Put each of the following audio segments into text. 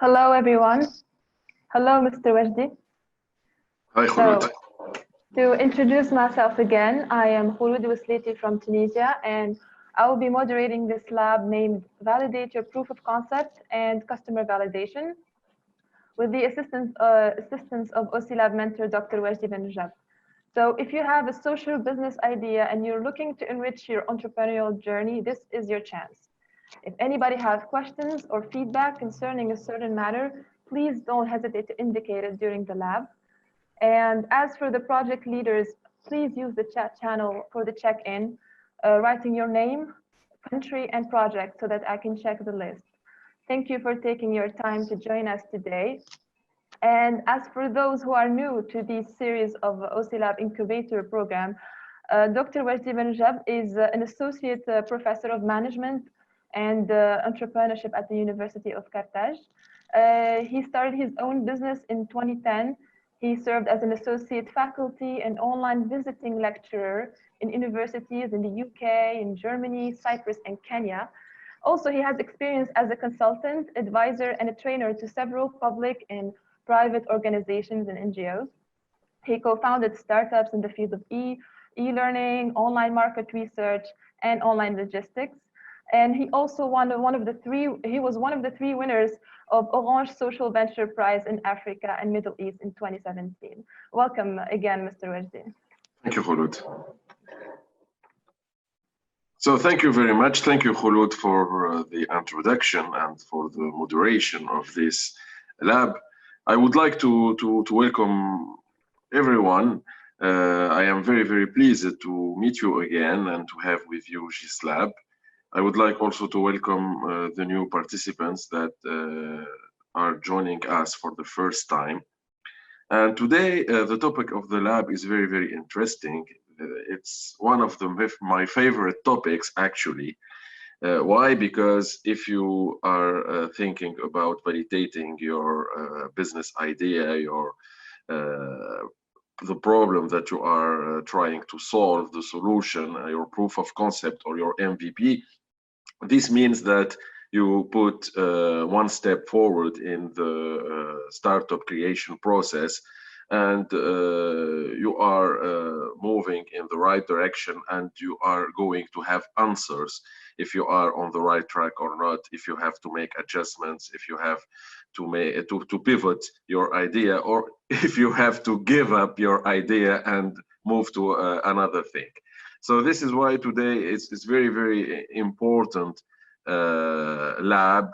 Hello, everyone. Hello, Mr. Wajdi. Hi, khouloud. To introduce myself again, I am Ouesleti from Tunisia, and I will be moderating this lab named Validator Proof of Concept and Customer Validation with the assistance of OCI Lab Mentor Dr. Wajdi Ben Rejeb. So if you have a social business idea and you're looking to enrich your entrepreneurial journey, this is your chance. If anybody has questions or feedback concerning a certain matter, please don't hesitate to indicate it during the lab. And as for the project leaders, please use the chat channel for the check-in, writing your name, country, and project so that I can check the list. Thank you for taking your time to join us today. And as for those who are new to this series of OCI Lab Incubator program, Dr. Wajdi Ben Rejeb is an associate professor of management and entrepreneurship at the University of Carthage. He started his own business in 2010. He served as an associate faculty and online visiting lecturer in universities in the UK, in Germany, Cyprus, and Kenya. Also, he has experience as a consultant, advisor, and a trainer to several public and private organizations and NGOs. He co-founded startups in the field of e-learning, online market research, and online logistics. And he also won one of the three winners of Orange Social Venture Prize in Africa and Middle East in 2017. Welcome again, Mr. Wajdi. Thank you, khouloud. So thank you very much. Thank you, khouloud, for the introduction and for the moderation of this lab. I would like to welcome everyone. I am very, very pleased to meet you again and to have with you this lab. I would like also to welcome the new participants that are joining us for the first time. And today, the topic of the lab is very, very interesting. It's one of my favorite topics, actually. Why? Because if you are thinking about validating your business idea, the problem that you are trying to solve, the solution, your proof of concept or your MVP, this means that you put one step forward in the startup creation process, and you are moving in the right direction, and you are going to have answers if you are on the right track or not, if you have to make adjustments, if you have to pivot your idea, or if you have to give up your idea and move to another thing. So this is why today it's very, very important lab,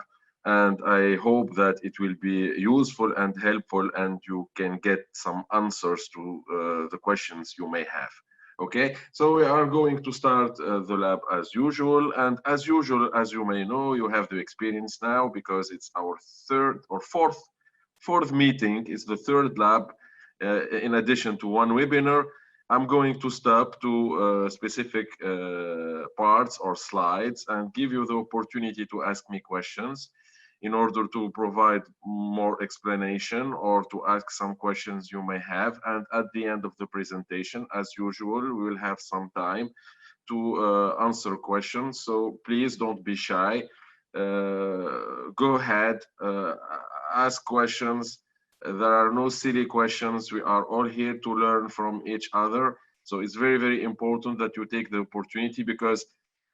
and I hope that it will be useful and helpful, and you can get some answers to the questions you may have. Okay, so we are going to start the lab as usual, and as usual, as you may know, you have the experience now because it's our third or fourth meeting. It's the third lab. In addition to one webinar, I'm going to stop to specific parts or slides and give you the opportunity to ask me questions in order to provide more explanation or to ask some questions you may have. And at the end of the presentation, as usual, we will have some time to answer questions. So please don't be shy. Go ahead, ask questions. There are no silly questions. We are all here to learn from each other. So it's very, very important that you take the opportunity, because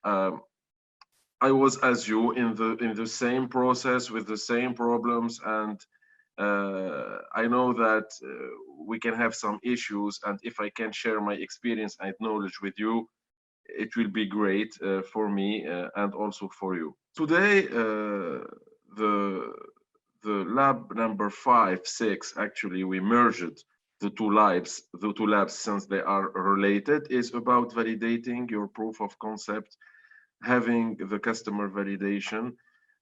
I was, as you, in the same process with the same problems, and I know that we can have some issues, and if I can share my experience and knowledge with you, it will be great for me and also for you. Today, the lab number 5, 6, actually we merged the two labs since they are related, is about validating your proof of concept, having the customer validation,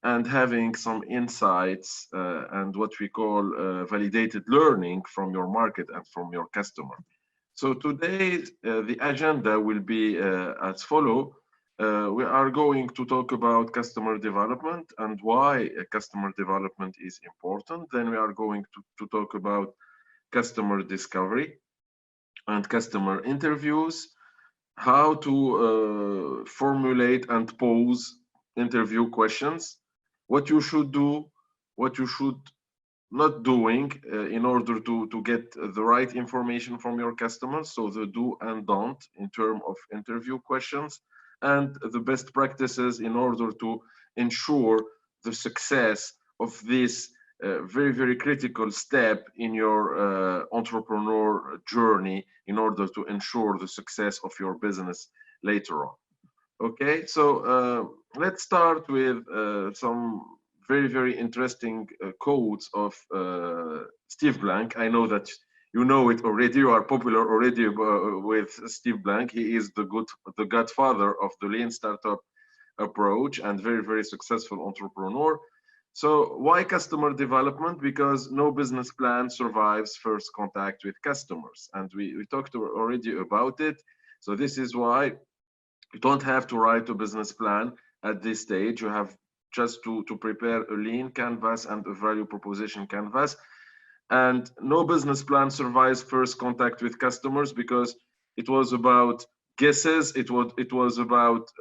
and having some insights and what we call validated learning from your market and from your customer. So today the agenda will be as follow. We are going to talk about customer development and why customer development is important. Then we are going to talk about customer discovery and customer interviews, how to formulate and pose interview questions, what you should do what you should not doing in order to get the right information from your customers. So the do and don't in terms of interview questions, and the best practices in order to ensure the success of this very critical step in your entrepreneur journey in order to ensure the success of your business later on. Okay, so let's start with some very interesting quotes of Steve Blank. I know that you know it already. You are popular already with Steve Blank. He is the godfather of the lean startup approach and very successful entrepreneur. So why customer development? Because no business plan survives first contact with customers, and we talked already about it. So this is why you don't have to write a business plan at this stage. You have just to prepare a lean canvas and a value proposition canvas. And no business plan survives first contact with customers because it was about guesses, it was about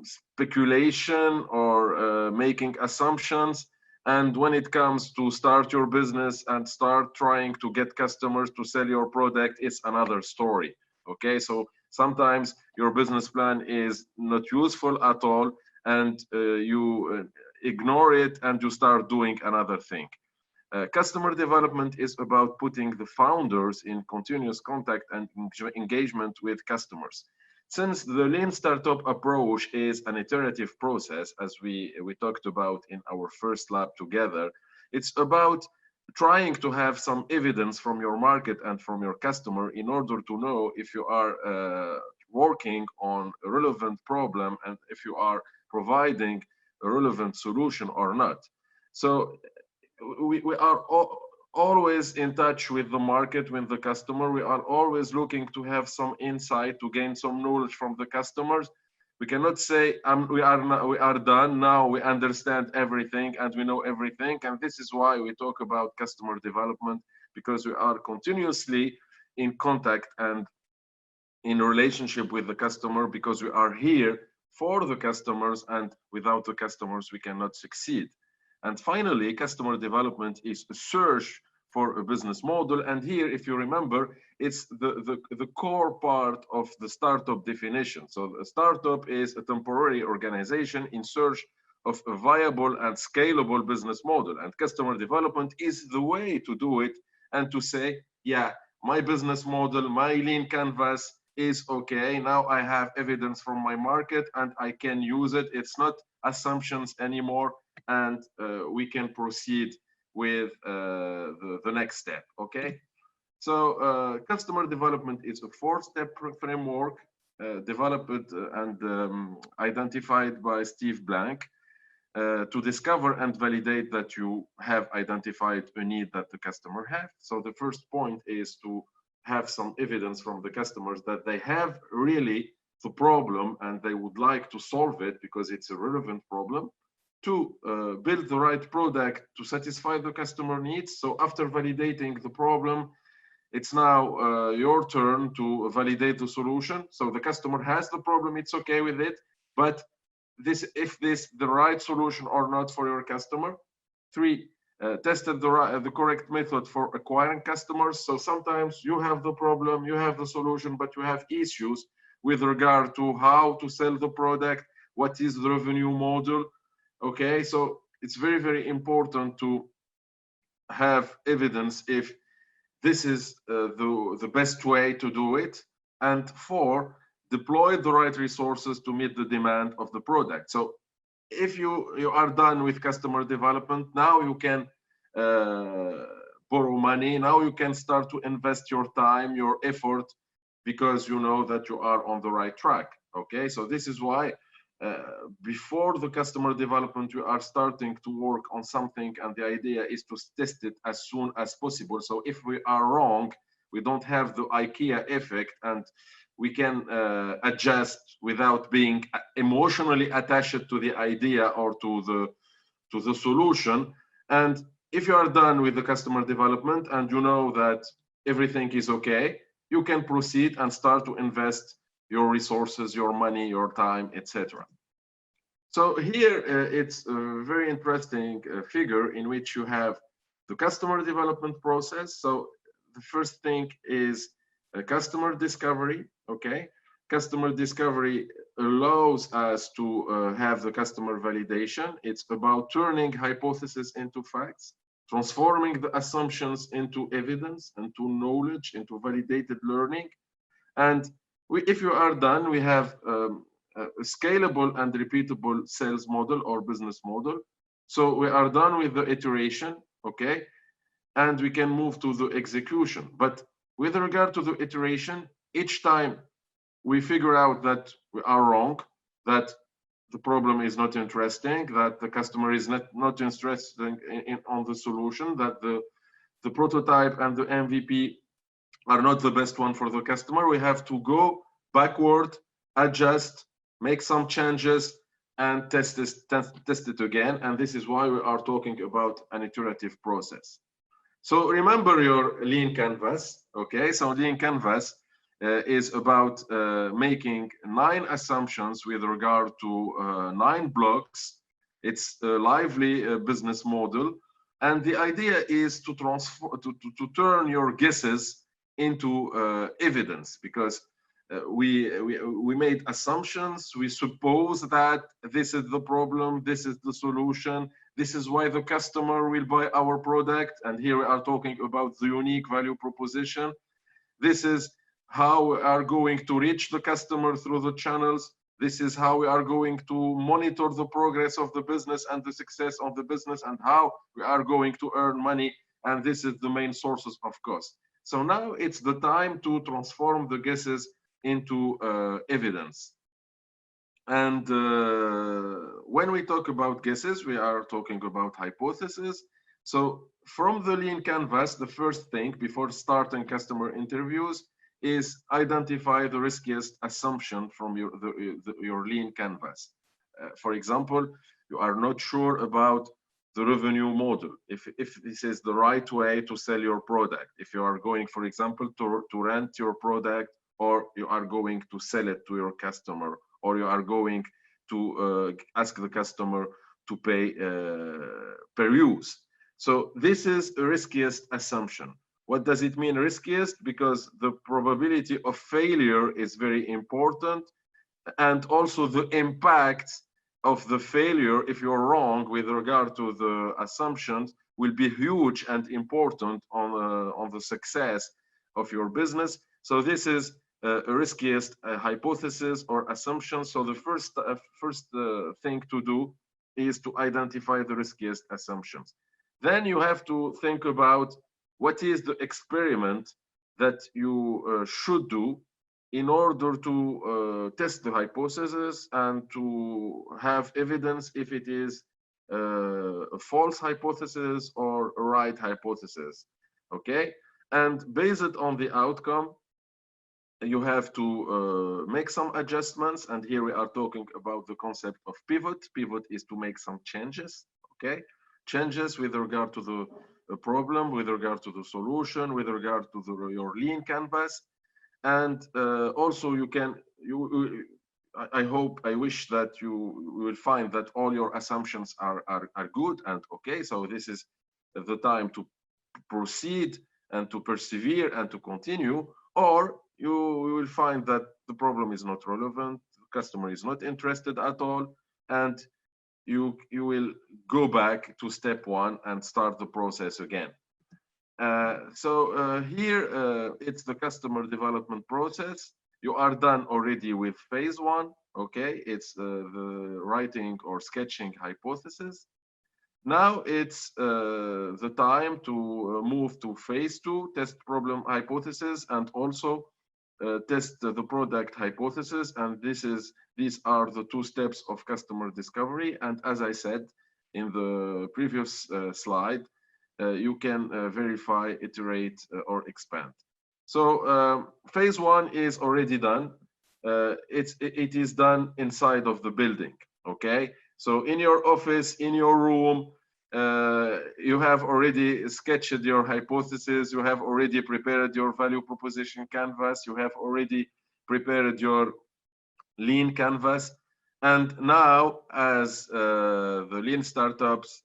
speculation or making assumptions. And when it comes to start your business and start trying to get customers to sell your product, it's another story. Okay, so sometimes your business plan is not useful at all, and you ignore it and you start doing another thing. Customer development is about putting the founders in continuous contact and engagement with customers. Since the lean startup approach is an iterative process, as we talked about in our first lab together, it's about trying to have some evidence from your market and from your customer in order to know if you are working on a relevant problem and if you are providing a relevant solution or not. So we are always in touch with the market, with the customer. We are always looking to have some insight, to gain some knowledge from the customers. We cannot say we are done now, we understand everything and we know everything. And this is why we talk about customer development, because we are continuously in contact and in relationship with the customer, because we are here for the customers, and without the customers we cannot succeed. And finally, customer development is a search for a business model. And here, if you remember, it's the core part of the startup definition. So a startup is a temporary organization in search of a viable and scalable business model. And customer development is the way to do it and to say, yeah, my business model, my lean canvas is okay. Now I have evidence from my market and I can use it. It's not assumptions anymore. And we can proceed with the next step. Okay, so customer development is a 4-step framework developed and identified by Steve Blank to discover and validate that you have identified a need that the customer has. So the first point is to have some evidence from the customers that they have really the problem and they would like to solve it because it's a relevant problem. To build the right product to satisfy the customer needs. So after validating the problem, it's now your turn to validate the solution. So the customer has the problem, it's okay with it, but if this the right solution or not for your customer. 3, tested the correct method for acquiring customers. So sometimes you have the problem, you have the solution, but you have issues with regard to how to sell the product, what is the revenue model. Okay, so it's very important to have evidence if this is the best way to do it. And 4, deploy the right resources to meet the demand of the product. So if you are done with customer development, now you can borrow money. Now you can start to invest your time, your effort, because you know that you are on the right track. Okay, so this is why before the customer development, you are starting to work on something, and the idea is to test it as soon as possible. So if we are wrong, we don't have the IKEA effect, and we can adjust without being emotionally attached to the idea or to the solution. And if you are done with the customer development and you know that everything is okay, you can proceed and start to invest your resources, your money, your time, etc. So here it's a very interesting figure in which you have the customer development process. So the first thing is customer discovery. Okay, customer discovery allows us to have the customer validation. It's about turning hypotheses into facts, transforming the assumptions into evidence, into knowledge, into validated learning. And if you are done, we have a scalable and repeatable sales model or business model. So we are done with the iteration, okay? And we can move to the execution. But with regard to the iteration, each time we figure out that we are wrong, that the problem is not interesting, that the customer is not interested on the solution, that the prototype and the MVP are not the best one for the customer, we have to go backward, adjust, make some changes, and test it again. And this is why we are talking about an iterative process. So remember your lean canvas. Okay, so lean canvas is about making 9 assumptions with regard to 9 blocks. It's a lively business model, and the idea is to turn your guesses into evidence, because we made assumptions. We suppose that this is the problem, this is the solution, this is why the customer will buy our product, and here we are talking about the unique value proposition. This is how we are going to reach the customer through the channels. This is how we are going to monitor the progress of the business and the success of the business, and how we are going to earn money, and this is the main sources of cost. So now it's the time to transform the guesses into evidence. And when we talk about guesses, we are talking about hypotheses. So from the lean canvas, the first thing before starting customer interviews is identify the riskiest assumption from your lean canvas. For example, you are not sure about the revenue model, if this is the right way to sell your product, if you are going, for example, to rent your product, or you are going to sell it to your customer, or you are going to ask the customer to pay per use. So this is the riskiest assumption. What does it mean riskiest? Because the probability of failure is very important, and also the impact of the failure, if you're wrong with regard to the assumptions, will be huge and important on the success of your business. So this is a riskiest hypothesis or assumption. So the first thing to do is to identify the riskiest assumptions. Then you have to think about what is the experiment that you should do in order to test the hypothesis and to have evidence if it is a false hypothesis or a right hypothesis. Okay, and based on the outcome, you have to make some adjustments. And here we are talking about the concept of pivot. Pivot is to make some changes. Okay, changes with regard to the problem, with regard to the solution, with regard to your lean canvas. And also I wish that you will find that all your assumptions are good and okay. So this is the time to proceed and to persevere and to continue, or you will find that the problem is not relevant, the customer is not interested at all, and you will go back to step 1 and start the process again. Here it's the customer development process. You are done already with phase 1. Okay, it's the writing or sketching hypothesis. Now it's the time to move to phase 2, test problem hypothesis, and also test the product hypothesis. And these are the 2 steps of customer discovery. And as I said in the previous slide, you can verify, iterate, or expand. So phase 1 is already done. It is done inside of the building. Okay, so in your office, in your room, you have already sketched your hypothesis, you have already prepared your value proposition canvas, you have already prepared your lean canvas. And now, as the Lean Startups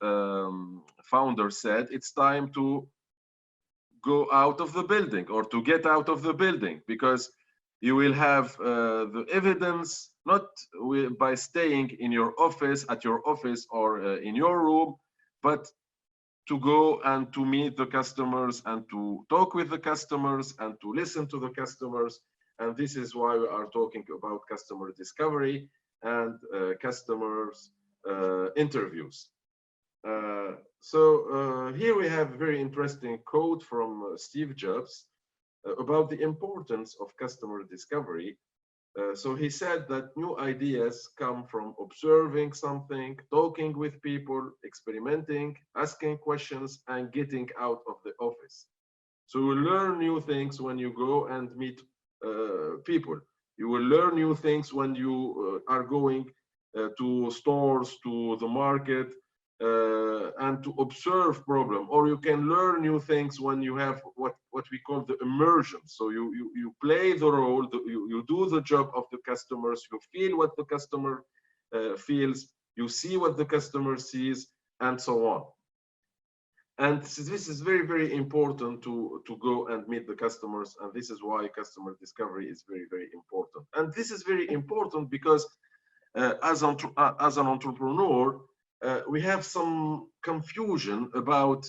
founder said, it's time to go out of the building, or to get out of the building, because you will have the evidence not by staying in your office, at your office, or in your room, but to go and to meet the customers and to talk with the customers and to listen to the customers. And this is why we are talking about customer discovery and customers interviews. So here we have a very interesting quote from Steve Jobs about the importance of customer discovery. So he said that new ideas come from observing something, talking with people, experimenting, asking questions, and getting out of the office. So you will learn new things when you go and meet people. You will learn new things when you are going to stores, to the market, and to observe problem. Or you can learn new things when you have what we call the immersion. So you play the role, you do the job of the customers, you feel what the customer feels, you see what the customer sees, and so on. And this is very, very important to go and meet the customers. And this is why customer discovery is very, very important. And this is very important because as an entrepreneur, we have some confusion about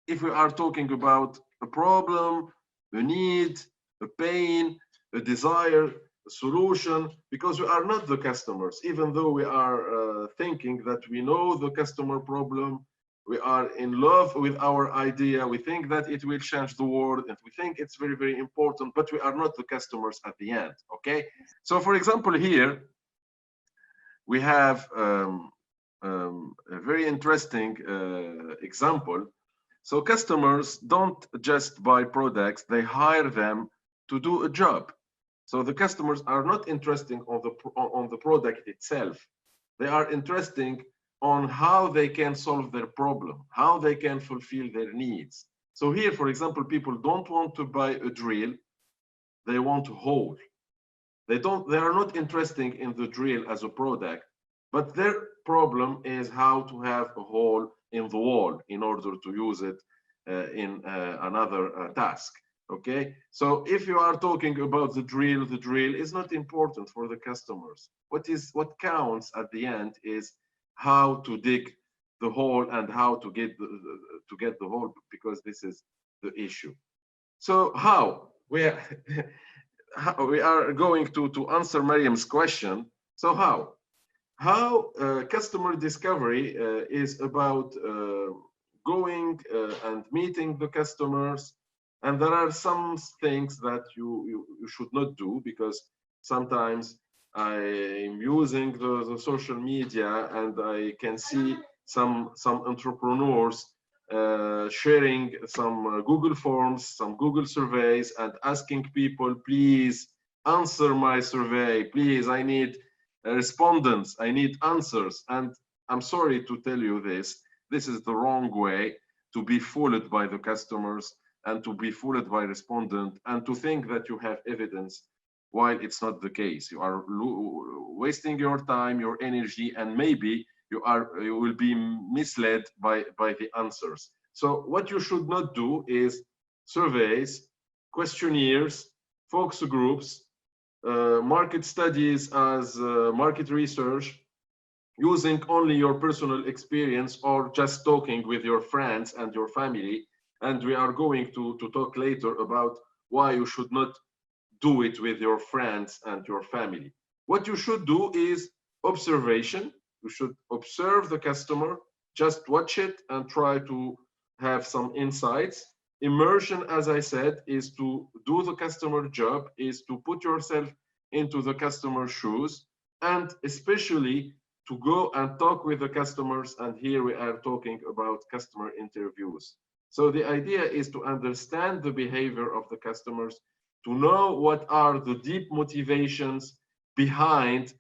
if we are talking about a problem, a need, a pain, a desire, a solution, because we are not the customers, even though we are thinking that we know the customer problem, we are in love with our idea, we think that it will change the world, and we think it's very, very important, but we are not the customers at the end, okay? So for example, here, we have a very interesting example. So customers don't just buy products, they hire them to do a job. So the customers are not interested on the product itself. They are interested on how they can solve their problem, how they can fulfill their needs. So here, for example, people don't want to buy a drill, they want a hole. They are not interested in the drill as a product, but their problem is how to have a hole in the wall in order to use it in another task. Okay, so if you are talking about the drill is not important for the customers. What counts at the end is how to dig the hole and how to get the hole, because this is the issue. So how we are going to answer Mariam's question. So how customer discovery is about going and meeting the customers. And there are some things that you should not do, because sometimes I'm using the social media and I can see some entrepreneurs sharing some Google Forms, some Google surveys, and asking people, please answer my survey, please, I need respondents, I need answers. And I'm sorry to tell you this is the wrong way to be fooled by the customers and to be fooled by respondent and to think that you have evidence while it's not the case. You are wasting your time, your energy, and maybe you will be misled by the answers. So what you should not do is surveys, questionnaires, focus groups, market studies as market research, using only your personal experience or just talking with your friends and your family. And we are going to talk later about why you should not do it with your friends and your family. What you should do is observation. You should observe the customer, just watch it and try to have some insights. Immersion, as I said, is to do the customer job, is to put yourself into the customer's shoes, and especially to go and talk with the customers. And here we are talking about customer interviews. So the idea is to understand the behavior of the customers, to know what are the deep motivations behind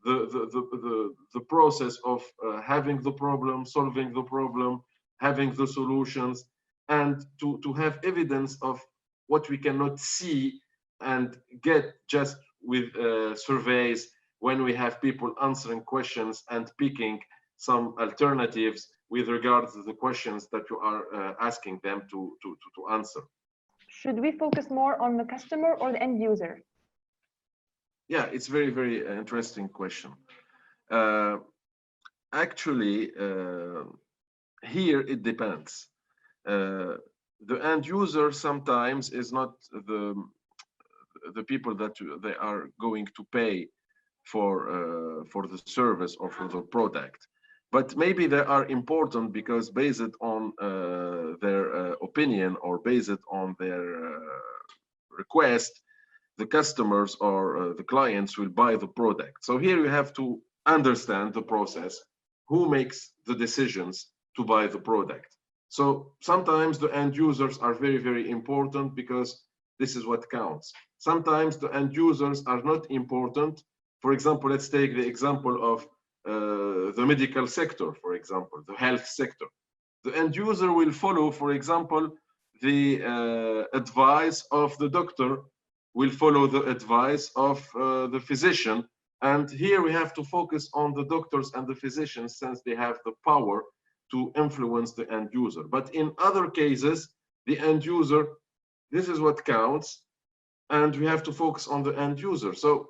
the process of having the problem, solving the problem, having the solutions, and to have evidence of what we cannot see and get just with surveys when we have people answering questions and picking some alternatives with regards to the questions that you are asking them to answer. Should we focus more on the customer or the end user? Yeah, it's very, very interesting question. Actually, here it depends. The end user sometimes is not the people that they are going to pay for the service or for the product, but maybe they are important because based on their opinion or based on their request, the customers or the clients will buy the product. So here you have to understand the process, who makes the decisions to buy the product. So sometimes the end users are very, very important because this is what counts. Sometimes the end users are not important. For example, let's take the example of the medical sector, for example, the health sector. The end user will follow, for example, the advice of the doctor, will follow the advice of the physician. And here we have to focus on the doctors and the physicians since they have the power to influence the end user. But in other cases, the end user, this is what counts, and we have to focus on the end user. So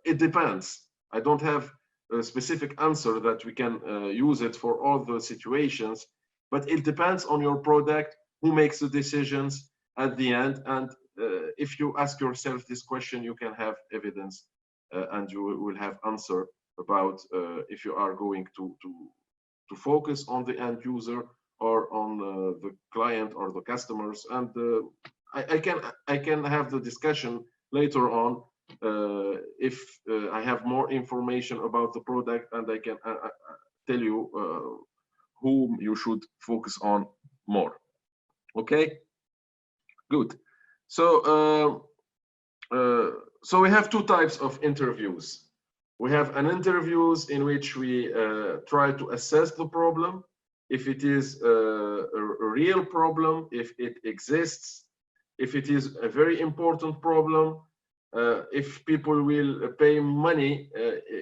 it depends. I don't have a specific answer that we can use it for all the situations, but it depends on your product, who makes the decisions at the end. And if you ask yourself this question, you can have evidence and you will have answer about if you are going to focus on the end user or on the client or the customers. And I can have the discussion later on if I have more information about the product, and I can tell you whom you should focus on more. Okay, good. So so we have two types of interviews. We have an interviews in which we try to assess the problem, if it is a real problem, if it exists, if it is a very important problem, if people will pay money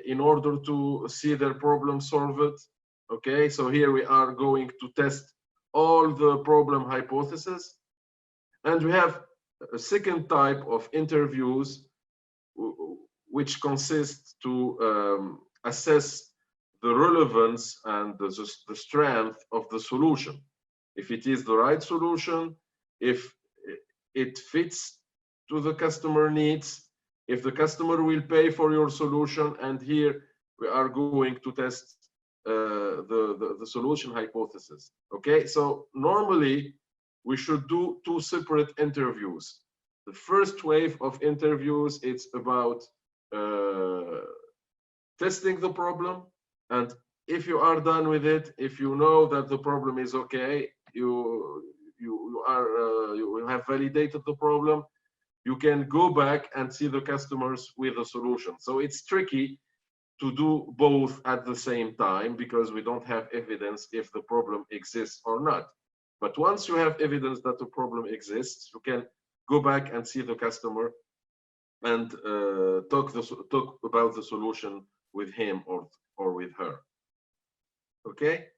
in order to see their problem solved. Okay, so here we are going to test all the problem hypotheses. And we have a second type of interviews which consists to assess the relevance and the strength of the solution. If it is the right solution, if it fits to the customer needs, if the customer will pay for your solution. And here we are going to test the solution hypothesis. Okay, so normally we should do two separate interviews. The first wave of interviews, it's about testing the problem, and if you are done with it, if you know that the problem is okay, you have validated the problem, you can go back and see the customers with a solution. So it's tricky to do both at the same time because we don't have evidence if the problem exists or not. But once you have evidence that the problem exists, you can go back and see the customer and talk about the solution with him or with her. Okay?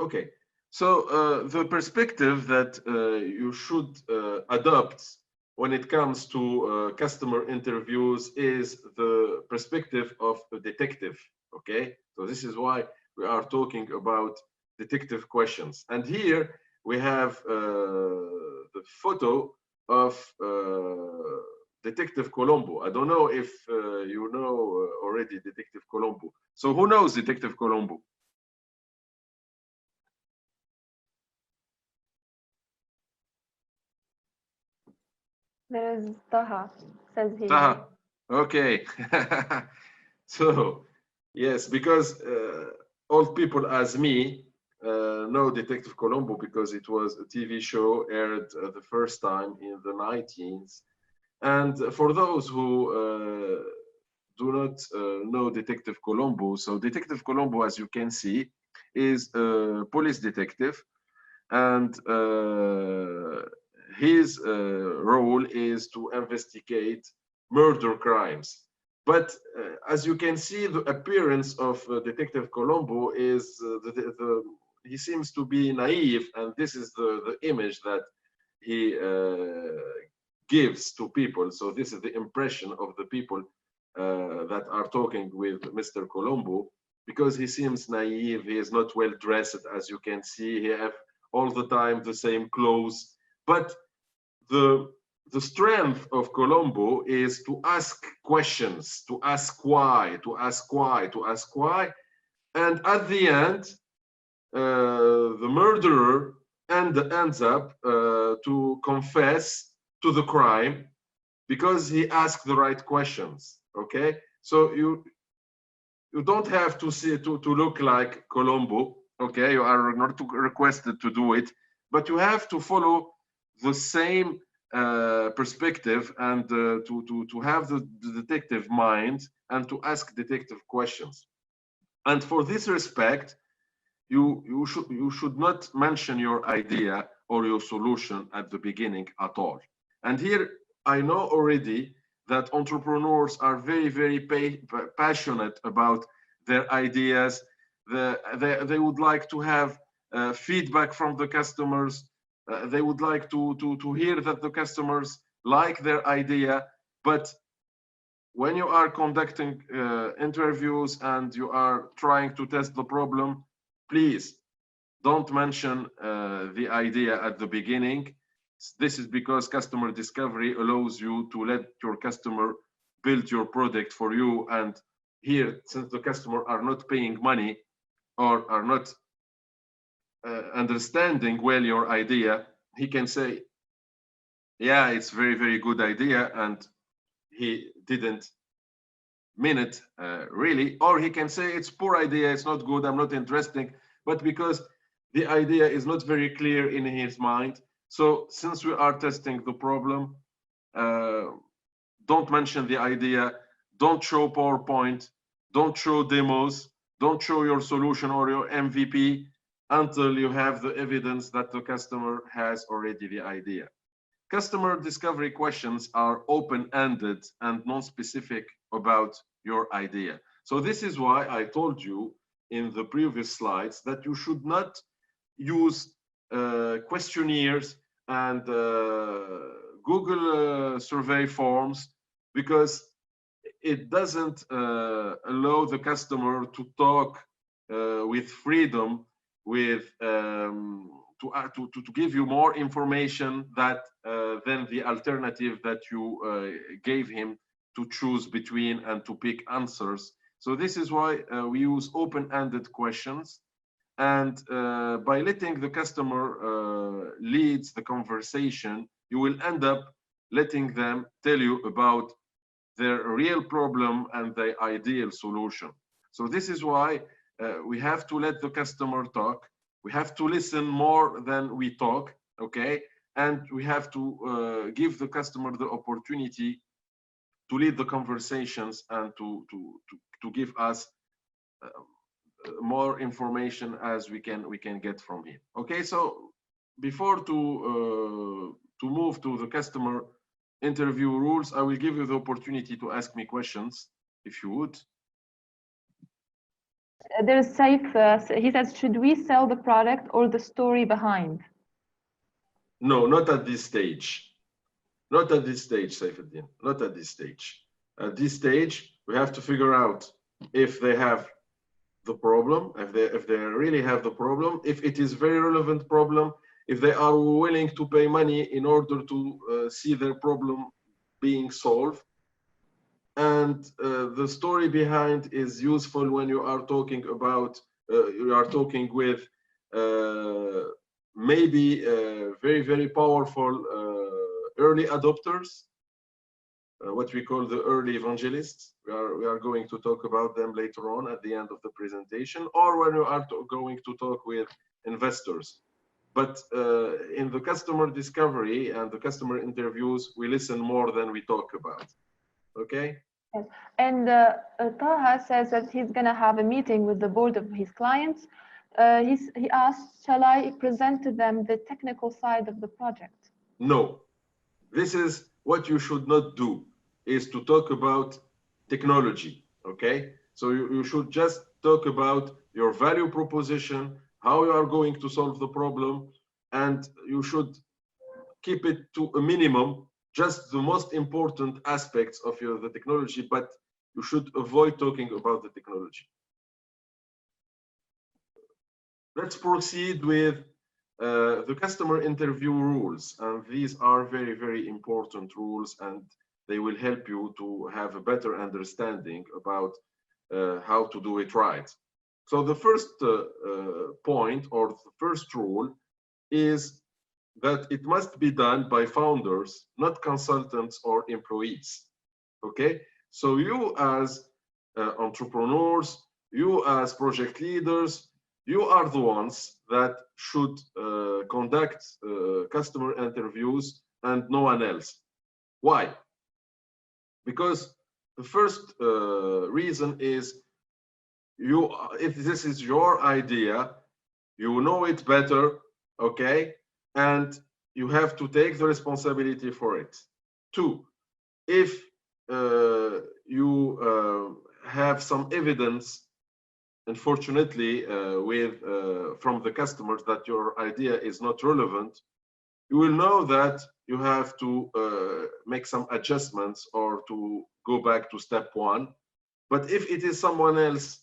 Okay. So the perspective that you should adopt when it comes to customer interviews is the perspective of a detective. Okay? So this is why we are talking about detective questions. And here we have the photo of Detective Colombo. I don't know if you know already Detective Colombo. So who knows Detective Colombo? There is Taha, says he. Taha, okay. So, yes, because old people as me know Detective Colombo because it was a TV show aired the first time in the 19s. And for those who do not know Detective Colombo, so Detective Colombo, as you can see, is a police detective, and his role is to investigate murder crimes. But as you can see, the appearance of Detective Colombo is he seems to be naive, and this is the image that he gives to people. So this is the impression of the people that are talking with Mr. Colombo, because he seems naive. He is not well dressed, as you can see. He have all the time the same clothes. But the strength of Colombo is to ask questions, to ask why, to ask why, to ask why. And at the end, the murderer ends up to confess to the crime because he asked the right questions. Okay, so you don't have to look like Colombo. Okay, you are not requested to do it, but you have to follow the same perspective and to have the detective mind and to ask detective questions. And for this respect, you should not mention your idea or your solution at the beginning at all. And here I know already that entrepreneurs are very passionate about their ideas. They would like to have feedback from the customers. They would like to hear that the customers like their idea. But when you are conducting interviews and you are trying to test the problem, please don't mention the idea at the beginning. This is because customer discovery allows you to let your customer build your product for you. And here, since the customer are not paying money or are not understanding well your idea, he can say, yeah, it's very good idea, and he didn't mean it really. Or he can say, it's poor idea, it's not good, I'm not interested. But because the idea is not very clear in his mind, so since we are testing the problem, don't mention the idea, don't show PowerPoint, don't show demos, don't show your solution or your MVP until you have the evidence that the customer has already the idea. Customer discovery questions are open-ended and non-specific about your idea. So this is why I told you in the previous slides that you should not use questionnaires and Google survey forms, because it doesn't allow the customer to talk with freedom, with to give you more information that than the alternative that you gave him to choose between and to pick answers. So this is why we use open-ended questions. And by letting the customer leads the conversation, you will end up letting them tell you about their real problem and the ideal solution. So this is why we have to let the customer talk. We have to listen more than we talk, okay? And we have to give the customer the opportunity to lead the conversations and to give us more information as we can get from him. Okay, so before to move to the customer interview rules, I will give you the opportunity to ask me questions, if you would. There's Saif. He says, should we sell the product or the story behind? No, not at this stage. Not at this stage, Saifuddin. Not at this stage. At this stage, we have to figure out if they have the problem, if they really have the problem, if it is very relevant problem, if they are willing to pay money in order to see their problem being solved. And the story behind is useful when you are talking about, you are talking with maybe very powerful early adopters, what we call the early evangelists. We are going to talk about them later on at the end of the presentation, or when you are going to talk with investors. But in the customer discovery and the customer interviews, we listen more than we talk about. Okay. Yes. And Taha says that he's going to have a meeting with the board of his clients. He asked, shall I present to them the technical side of the project? No. This is what you should not do, is to talk about technology. Okay, so you should just talk about your value proposition, how you are going to solve the problem, and you should keep it to a minimum, just the most important aspects of the technology, but you should avoid talking about the technology. Let's proceed with the customer interview rules, and these are very, very important rules, and they will help you to have a better understanding about how to do it right. So the first point, or the first rule, is that it must be done by founders, not consultants or employees. Okay, so you as entrepreneurs, you as project leaders, you are the ones that should conduct customer interviews and no one else. Why? Because the first reason is, if this is your idea, you know it better, okay, and you have to take the responsibility for it. Two, if you have some evidence, unfortunately, from the customers that your idea is not relevant, you will know that you have to make some adjustments or to go back to step one. But if it is someone else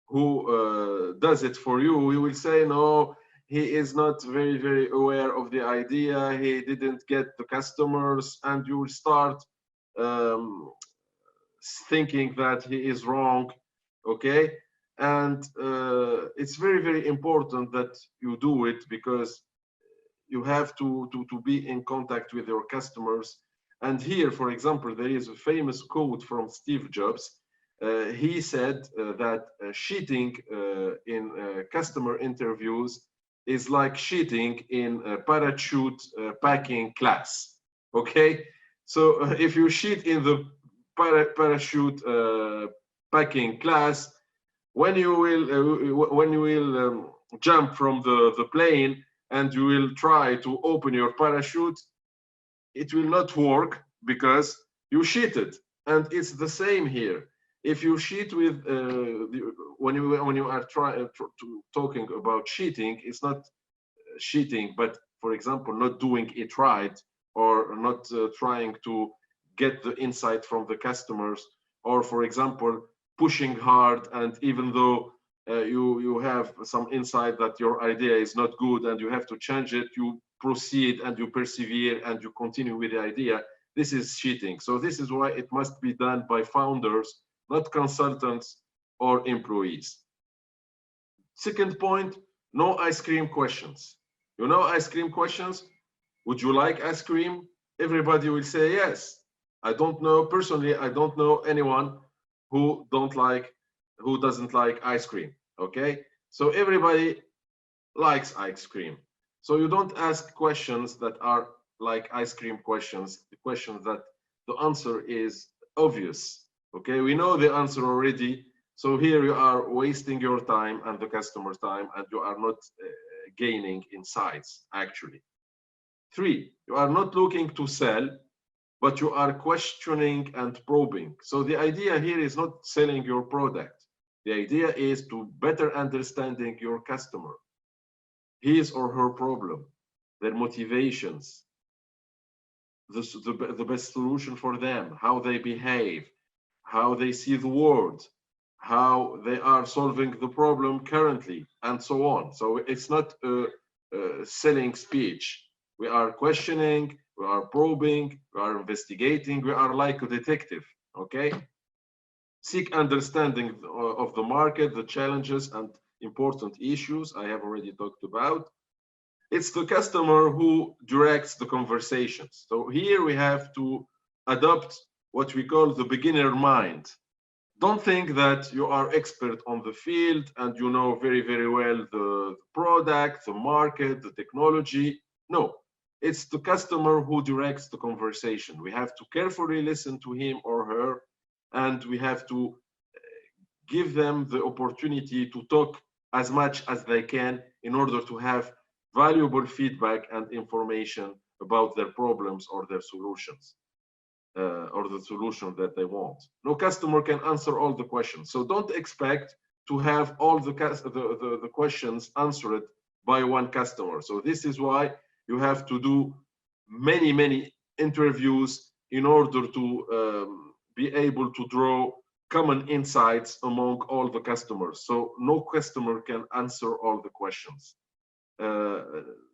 who does it for you, you will say, no, he is not very, very aware of the idea, he didn't get the customers, and you will start thinking that he is wrong, okay? And it's very, very important that you do it, because you have to be in contact with your customers. And here, for example, there is a famous quote from Steve Jobs. He said that cheating in customer interviews is like cheating in a parachute packing class. Okay, so if you cheat in the parachute packing class, when you will jump from the plane and you will try to open your parachute, it will not work because you cheated. And it's the same here. If you cheat with when you are talking about cheating, it's not cheating, but for example, not doing it right, or not trying to get the insight from the customers, or for example, pushing hard, and even though you have some insight that your idea is not good and you have to change it, you proceed and you persevere and you continue with the idea. This is cheating. So this is why it must be done by founders, not consultants or employees. Second point, no ice cream questions. You know ice cream questions? Would you like ice cream? Everybody will say yes. I don't know, personally, I don't know anyone who doesn't like ice cream, okay? So everybody likes ice cream. So you don't ask questions that are like ice cream questions, the questions that the answer is obvious, okay? We know the answer already. So here you are wasting your time and the customer's time, and you are not gaining insights, actually. Three, you are not looking to sell, but you are questioning and probing. So the idea here is not selling your product. The idea is to better understanding your customer, his or her problem, their motivations, the best solution for them, how they behave, how they see the world, how they are solving the problem currently, and so on. So it's not a selling speech. We are questioning, we are probing, we are investigating, we are like a detective, okay? Seek understanding of the market, the challenges and important issues I have already talked about. It's the customer who directs the conversations. So here we have to adopt what we call the beginner mind. Don't think that you are expert on the field and you know very, very well the product, the market, the technology. No, it's the customer who directs the conversation. We have to carefully listen to him or her, and we have to give them the opportunity to talk as much as they can in order to have valuable feedback and information about their problems or their solutions. or the solution that they want. No customer can answer all the questions. So don't expect to have all the questions answered by one customer. So this is why you have to do many interviews in order to be able to draw common insights among all the customers. So no customer can answer all the questions.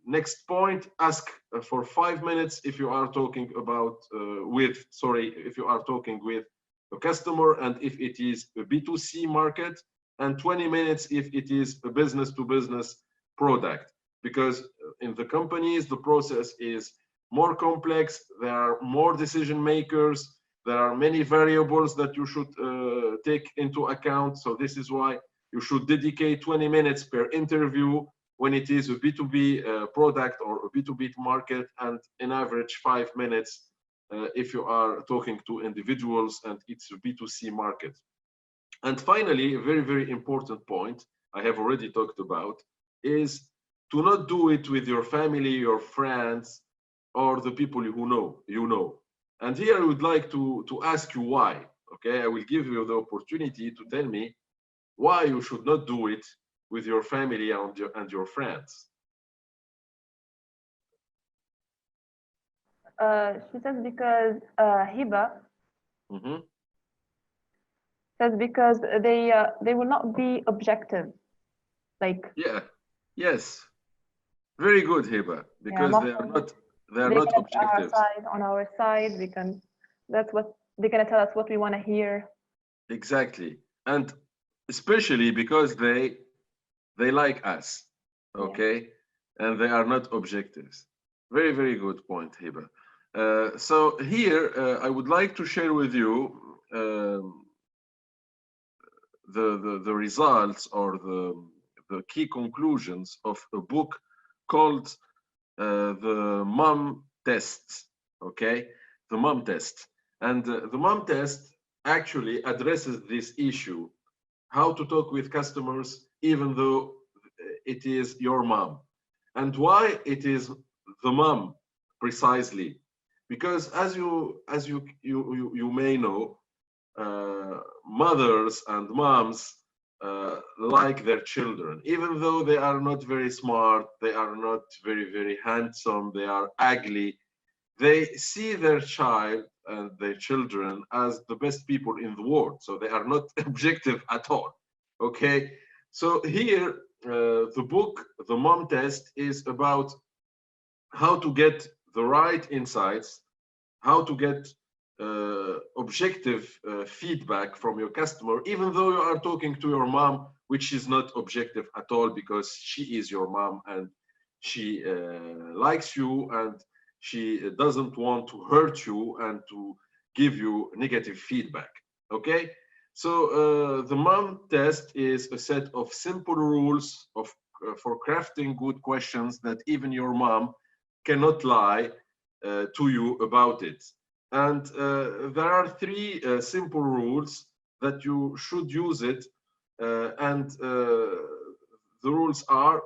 Next point, ask for 5 minutes if you are talking about if you are talking with a customer and if it is a B2C market, and 20 minutes if it is a business-to-business product. Because in the companies, the process is more complex, there are more decision makers, there are many variables that you should take into account. So this is why you should dedicate 20 minutes per interview when it is a B2B product or a B2B market, and in average 5 minutes if you are talking to individuals and it's a B2C market. And finally, a very important point I have already talked about is to not do it with your family, your friends, or the people you know. And here I would like to ask you why. Okay, I will give you the opportunity to tell me why you should not do it with your family and your friends. She says because Hiba says because they will not be objective, like yes, very good, Hiba, because they are not objective. On our side, that's what they're gonna tell us what we want to hear. Exactly, and especially because they like us, okay, and they are not objectives. Very good point, Hiba. So here I would like to share with you the results or the key conclusions of a book called the Mom Test. Okay, the Mom Test, and the Mom Test actually addresses this issue: how to talk with customers even though it is your mom. And why it is the mom precisely? Because as you may know, mothers and moms like their children, even though they are not very smart, they are not very handsome, they are ugly. They see their child and their children as the best people in the world. So they are not objective at all. Okay, so here the book, The Mom Test, is about how to get the right insights, how to get objective feedback from your customer, even though you are talking to your mom, which is not objective at all, because she is your mom and she likes you and she doesn't want to hurt you and to give you negative feedback. Okay, so the Mom Test is a set of simple rules for crafting good questions that even your mom cannot lie to you about it. And there are 3 simple rules that you should use it. And the rules are: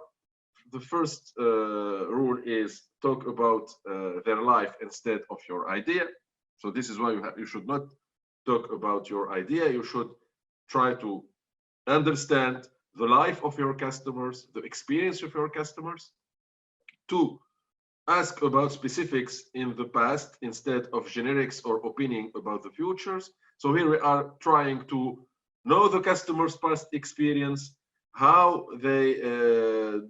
the first rule is talk about their life instead of your idea. So this is why you should not talk about your idea. You should try to understand the life of your customers, the experience of your customers. 2, ask about specifics in the past instead of generics or opinion about the futures. So here we are trying to know the customer's past experience, how they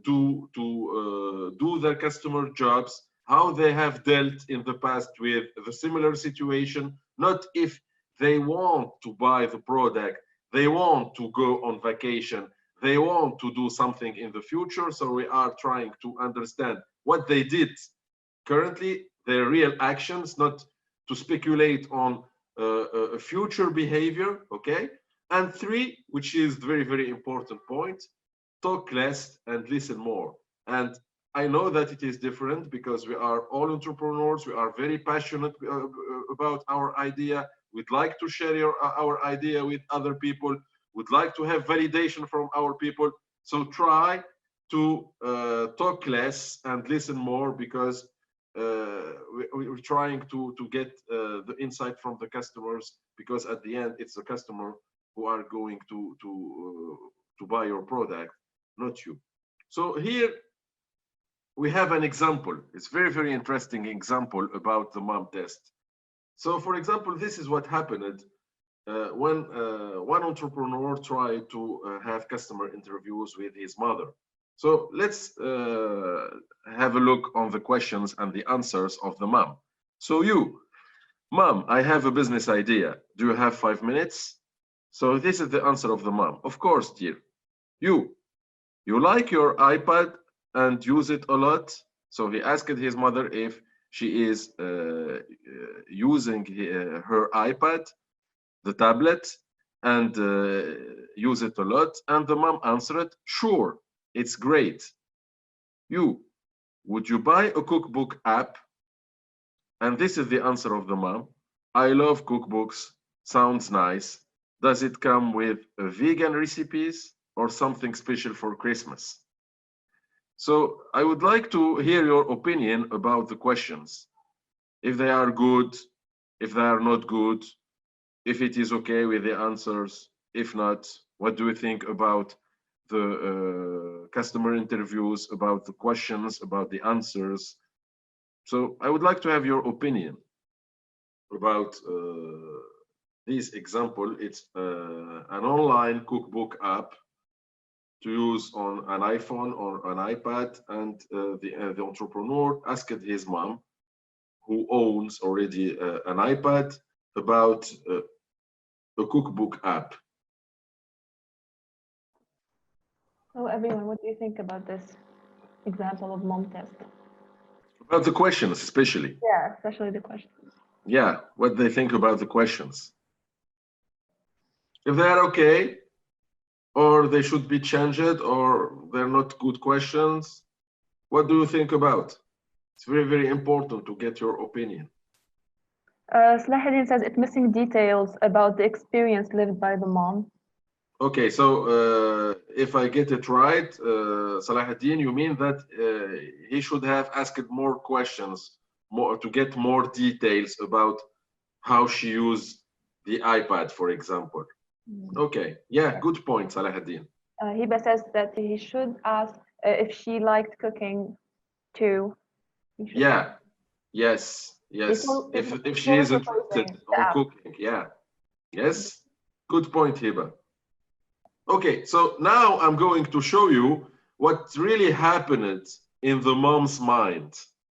do their customer jobs, how they have dealt in the past with the similar situation, not if they want to buy the product, they want to go on vacation, they want to do something in the future. So we are trying to understand what they did currently, their real actions, not to speculate on a future behavior. Okay. And 3, which is very important point, talk less and listen more. And I know that it is different because we are all entrepreneurs. We are very passionate about our idea. We'd like to share our idea with other people. We'd like to have validation from our people. So try to talk less and listen more, because we're trying to get the insight from the customers, because at the end it's the customer who are going to buy your product, not you. So here we have an example. It's very interesting example about the mom test. So for example, this is what happened when one entrepreneur tried to have customer interviews with his mother. So let's have a look on the questions and the answers of the mom. So you, mom, I have a business idea. Do you have 5 minutes? So this is the answer of the mom. Of course, dear. You like your iPad and use it a lot? So he asked his mother if she is using her iPad, the tablet, and use it a lot. And the mom answered, sure, it's great. You, would you buy a cookbook app? And this is the answer of the mom. I love cookbooks, sounds nice. Does it come with vegan recipes or something special for Christmas? So I would like to hear your opinion about the questions. If they are good, if they are not good, if it is okay with the answers, if not, what do you think about the customer interviews, about the questions, about the answers? So I would like to have your opinion about this example. It's an online cookbook app to use on an iPhone or an iPad, and the entrepreneur asked his mom, who owns already an iPad, about a cookbook app. So everyone, what do you think about this example of mom test? About the questions, especially. Yeah, especially the questions. Yeah, what they think about the questions. If they are okay, or they should be changed, or they're not good questions. What do you think about? It's very important to get your opinion. Salahuddin says it's missing details about the experience lived by the mom. Okay, so if I get it right, Salahuddin, you mean that he should have asked more questions, more to get more details about how she used the iPad, for example. Okay, yeah, good point, Salahuddin. Hiba says that he should ask if she liked cooking too. Yeah, yes. If she is interested on cooking, yeah. Yes, good point, Hiba. Okay, so now I'm going to show you what really happened in the mom's mind,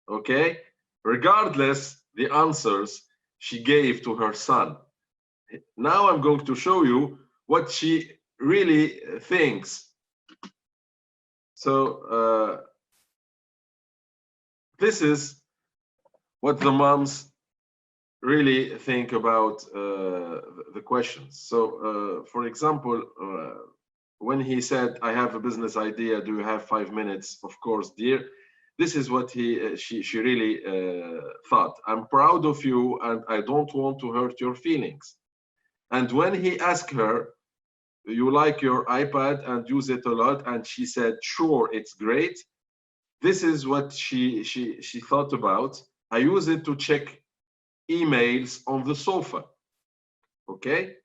okay? Regardless the answers she gave to her son. Now I'm going to show you what she really thinks. So this is what the moms really think about the questions. So for example, when he said, I have a business idea, do you have 5 minutes? Of course, dear. This is what she really thought. I'm proud of you and I don't want to hurt your feelings. And when he asked her, you like your iPad and use it a lot? And she said, sure, it's great. This is what she thought about. I use it to check emails on the sofa, okay?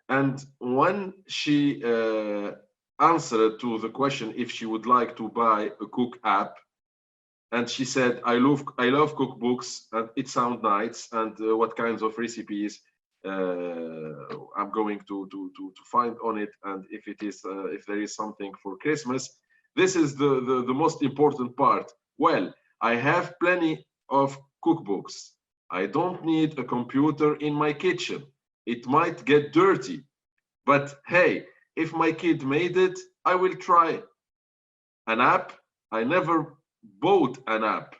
And when she answered to the question if she would like to buy a cook app, and she said, I love cookbooks and it sounds nice, and what kinds of recipes I'm going to find on it, and if it is if there is something for Christmas. This is the most important part. Well, I have plenty of cookbooks. I don't need a computer in my kitchen. It might get dirty, but hey, if my kid made it, I will try. An app? I never bought an app.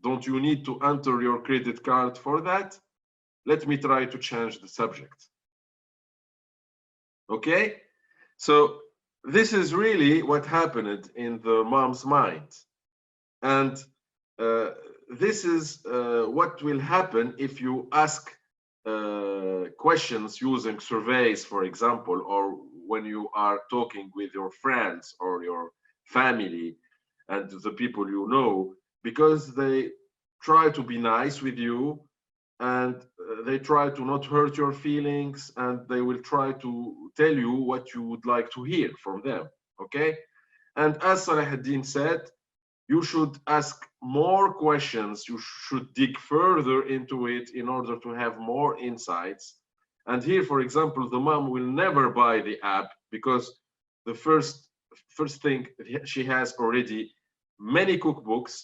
Don't you need to enter your credit card for that? Let me try to change the subject. Okay? So this is really what happened in the mom's mind. And this is what will happen if you ask questions using surveys, for example, or when you are talking with your friends or your family and the people you know, because they try to be nice with you, and they try to not hurt your feelings, and they will try to tell you what you would like to hear from them. Okay? And as Salahuddin said, you should ask more questions. You should dig further into it in order to have more insights. And here, for example, the mom will never buy the app because the first thing, she has already many cookbooks.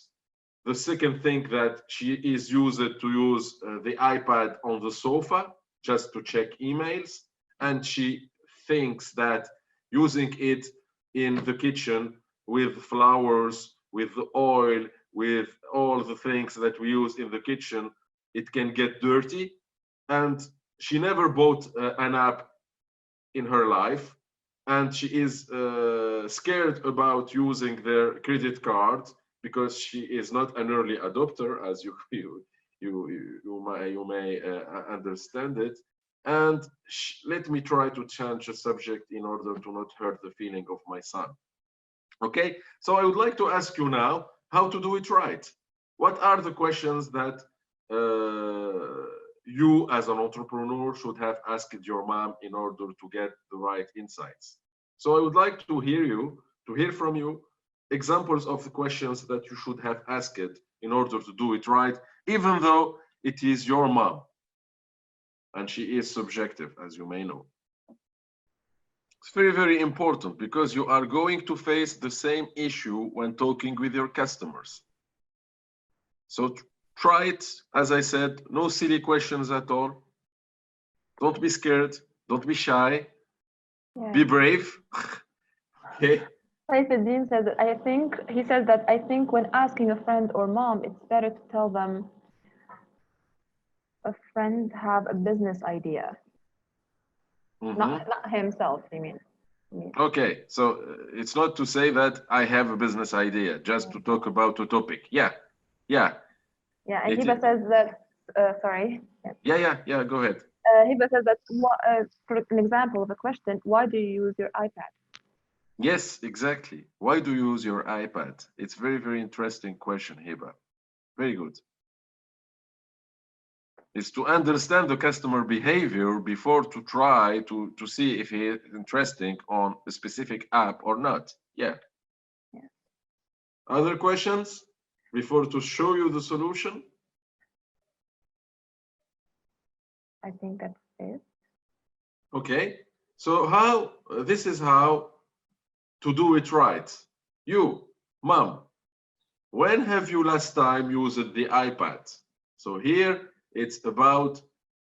The second thing that she is used to use the iPad on the sofa just to check emails. And she thinks that using it in the kitchen with flowers, with the oil, with all the things that we use in the kitchen, it can get dirty. And she never bought an app in her life, and she is scared about using their credit card because she is not an early adopter, as you may understand it. And let me try to change the subject in order to not hurt the feeling of my son. Okay, so I would like to ask you now how to do it right. What are the questions that you as an entrepreneur should have asked your mom in order to get the right insights? So I would like to hear from you examples of the questions that you should have asked in order to do it right, even though it is your mom and she is subjective, as you may know. It's very, very important because you are going to face the same issue when talking with your customers. So try it, as I said, no silly questions at all. Don't be scared, don't be shy, be brave. Okay. Saifeddin said that he said that I think when asking a friend or mom, it's better to tell them a friend have a business idea. Not himself, I mean. Okay, so it's not to say that I have a business idea, just to talk about a topic. Yeah. Yeah, and Hiba says that, sorry. Yeah, go ahead. Hiba says that, for an example of a question, why do you use your iPad? Yes, exactly. Why do you use your iPad? It's very, very interesting question, Hiba. Very good. Is to understand the customer behavior before to try to see if he is interesting on a specific app or not. Yeah. Other questions before to show you the solution? I think that's it. Okay. So this is how to do it right. You, mom, when have you last time used the iPad? So here, it's about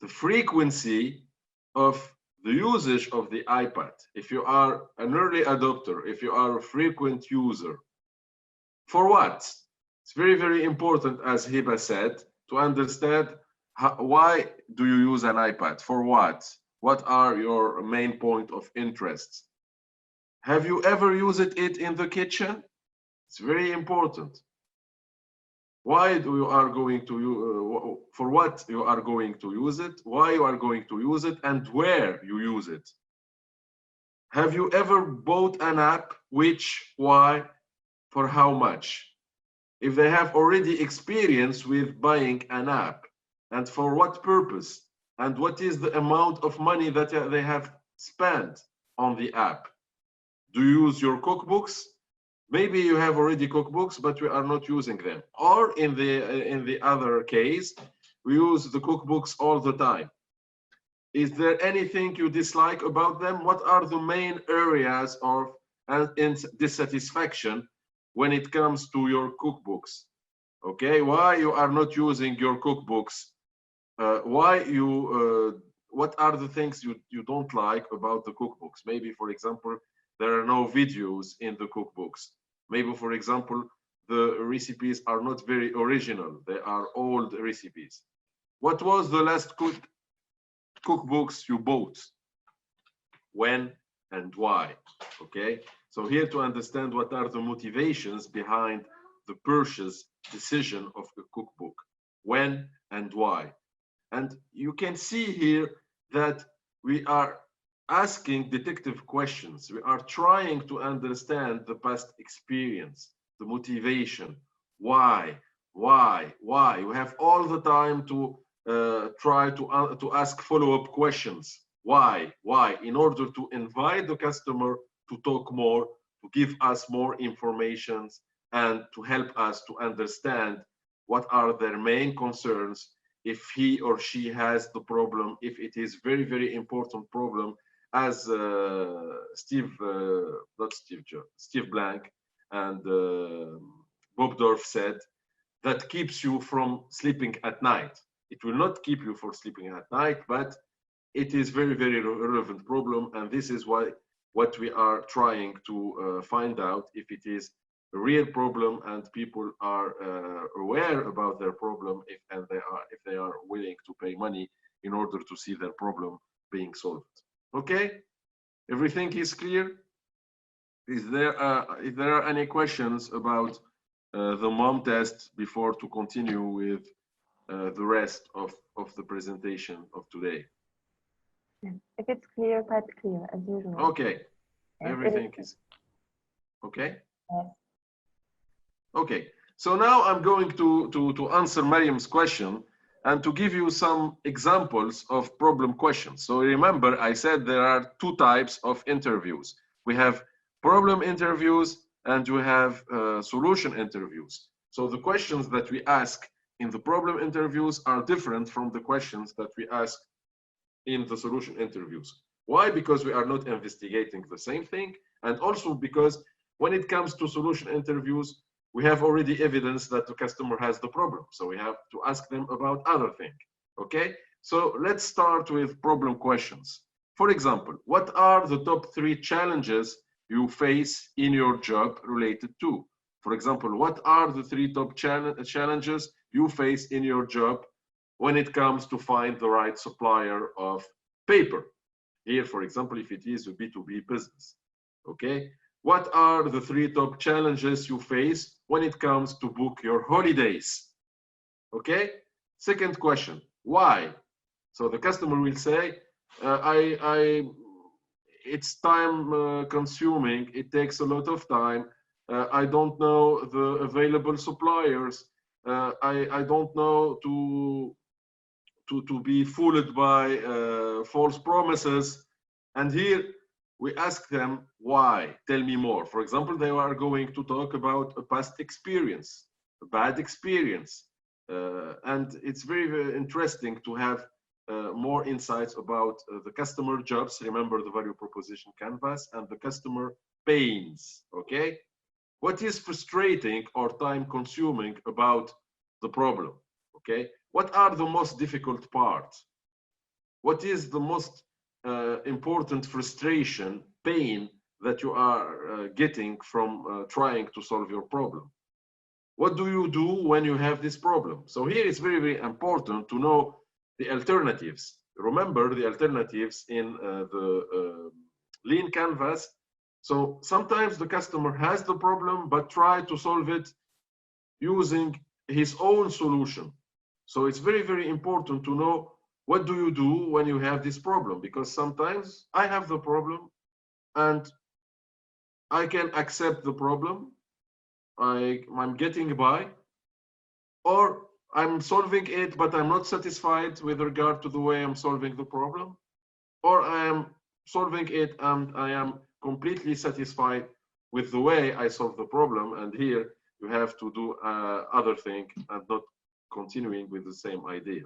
the frequency of the usage of the iPad. If you are an early adopter, if you are a frequent user, for what? It's very, very important, as Hiba said, to understand why do you use an iPad? For what? What are your main point of interest? Have you ever used it in the kitchen? It's very important. Why you are going to for what you are going to use it, why you are going to use it, and where you use it. Have you ever bought an app? Which, why, for how much? If they have already experience with buying an app, and for what purpose, and what is the amount of money that they have spent on the app. Do you use your cookbooks? Maybe you have already cookbooks, but we are not using them. Or in the other case, we use the cookbooks all the time. Is there anything you dislike about them? What are the main areas of dissatisfaction when it comes to your cookbooks? Okay, why you are not using your cookbooks? What are the things you don't like about the cookbooks? Maybe, for example, there are no videos in the cookbooks. Maybe, for example, the recipes are not very original. They are old recipes. What was the last cookbooks you bought? When and why? Okay, so here to understand what are the motivations behind the purchase decision of a cookbook. When and why? And you can see here that we are asking detective questions. We are trying to understand the past experience, the motivation, why Why? You have all the time to try to ask follow-up questions. Why? In order to invite the customer to talk more, to give us more information, and to help us to understand what are their main concerns, if he or she has the problem, if it is very, very important problem, as Steve Blank and Bob Dorff said, that keeps you from sleeping at night. It will not keep you from sleeping at night, but it is very, very relevant problem, and this is why what we are trying to find out, if it is a real problem and people are aware about their problem, if they are willing to pay money in order to see their problem being solved. Okay, everything is clear. If there are any questions about the MOM test before to continue with the rest of the presentation of today? If it's clear, type clear as usual. Okay, everything is okay. Yes. Okay, so now I'm going to answer Mariam's question and to give you some examples of problem questions. So remember, I said there are two types of interviews. We have problem interviews and we have solution interviews. So the questions that we ask in the problem interviews are different from the questions that we ask in the solution interviews. Why? Because we are not investigating the same thing, and also because when it comes to solution interviews, we have already evidence that the customer has the problem. So we have to ask them about other things. Okay, so let's start with problem questions. For example, what are the top 3 challenges you face in your job related to? For example, what are the 3 top challenges you face in your job when it comes to find the right supplier of paper? Here, for example, if it is a B2B business. Okay, what are the 3 top challenges you face when it comes to book your holidays? Okay, second question, why? So the customer will say, it's time consuming, it takes a lot of time, I don't know the available suppliers, I don't know to be fooled by false promises. And here we ask them, why? Tell me more. For example, they are going to talk about a past experience, a bad experience. And it's very, very interesting to have more insights about the customer jobs. Remember the value proposition canvas, and the customer pains. Okay, what is frustrating or time consuming about the problem? Okay, what are the most difficult parts? What is the most important frustration, pain that you are getting from trying to solve your problem? What do you do when you have this problem? So here it's very, very important to know the alternatives. Remember the alternatives in the lean canvas. So sometimes the customer has the problem, but try to solve it using his own solution. So it's very, very important to know, what do you do when you have this problem? Because sometimes I have the problem and I can accept the problem, I'm getting by, or I'm solving it, but I'm not satisfied with regard to the way I'm solving the problem, or I am solving it and I am completely satisfied with the way I solve the problem. And here you have to do other thing and not continuing with the same idea.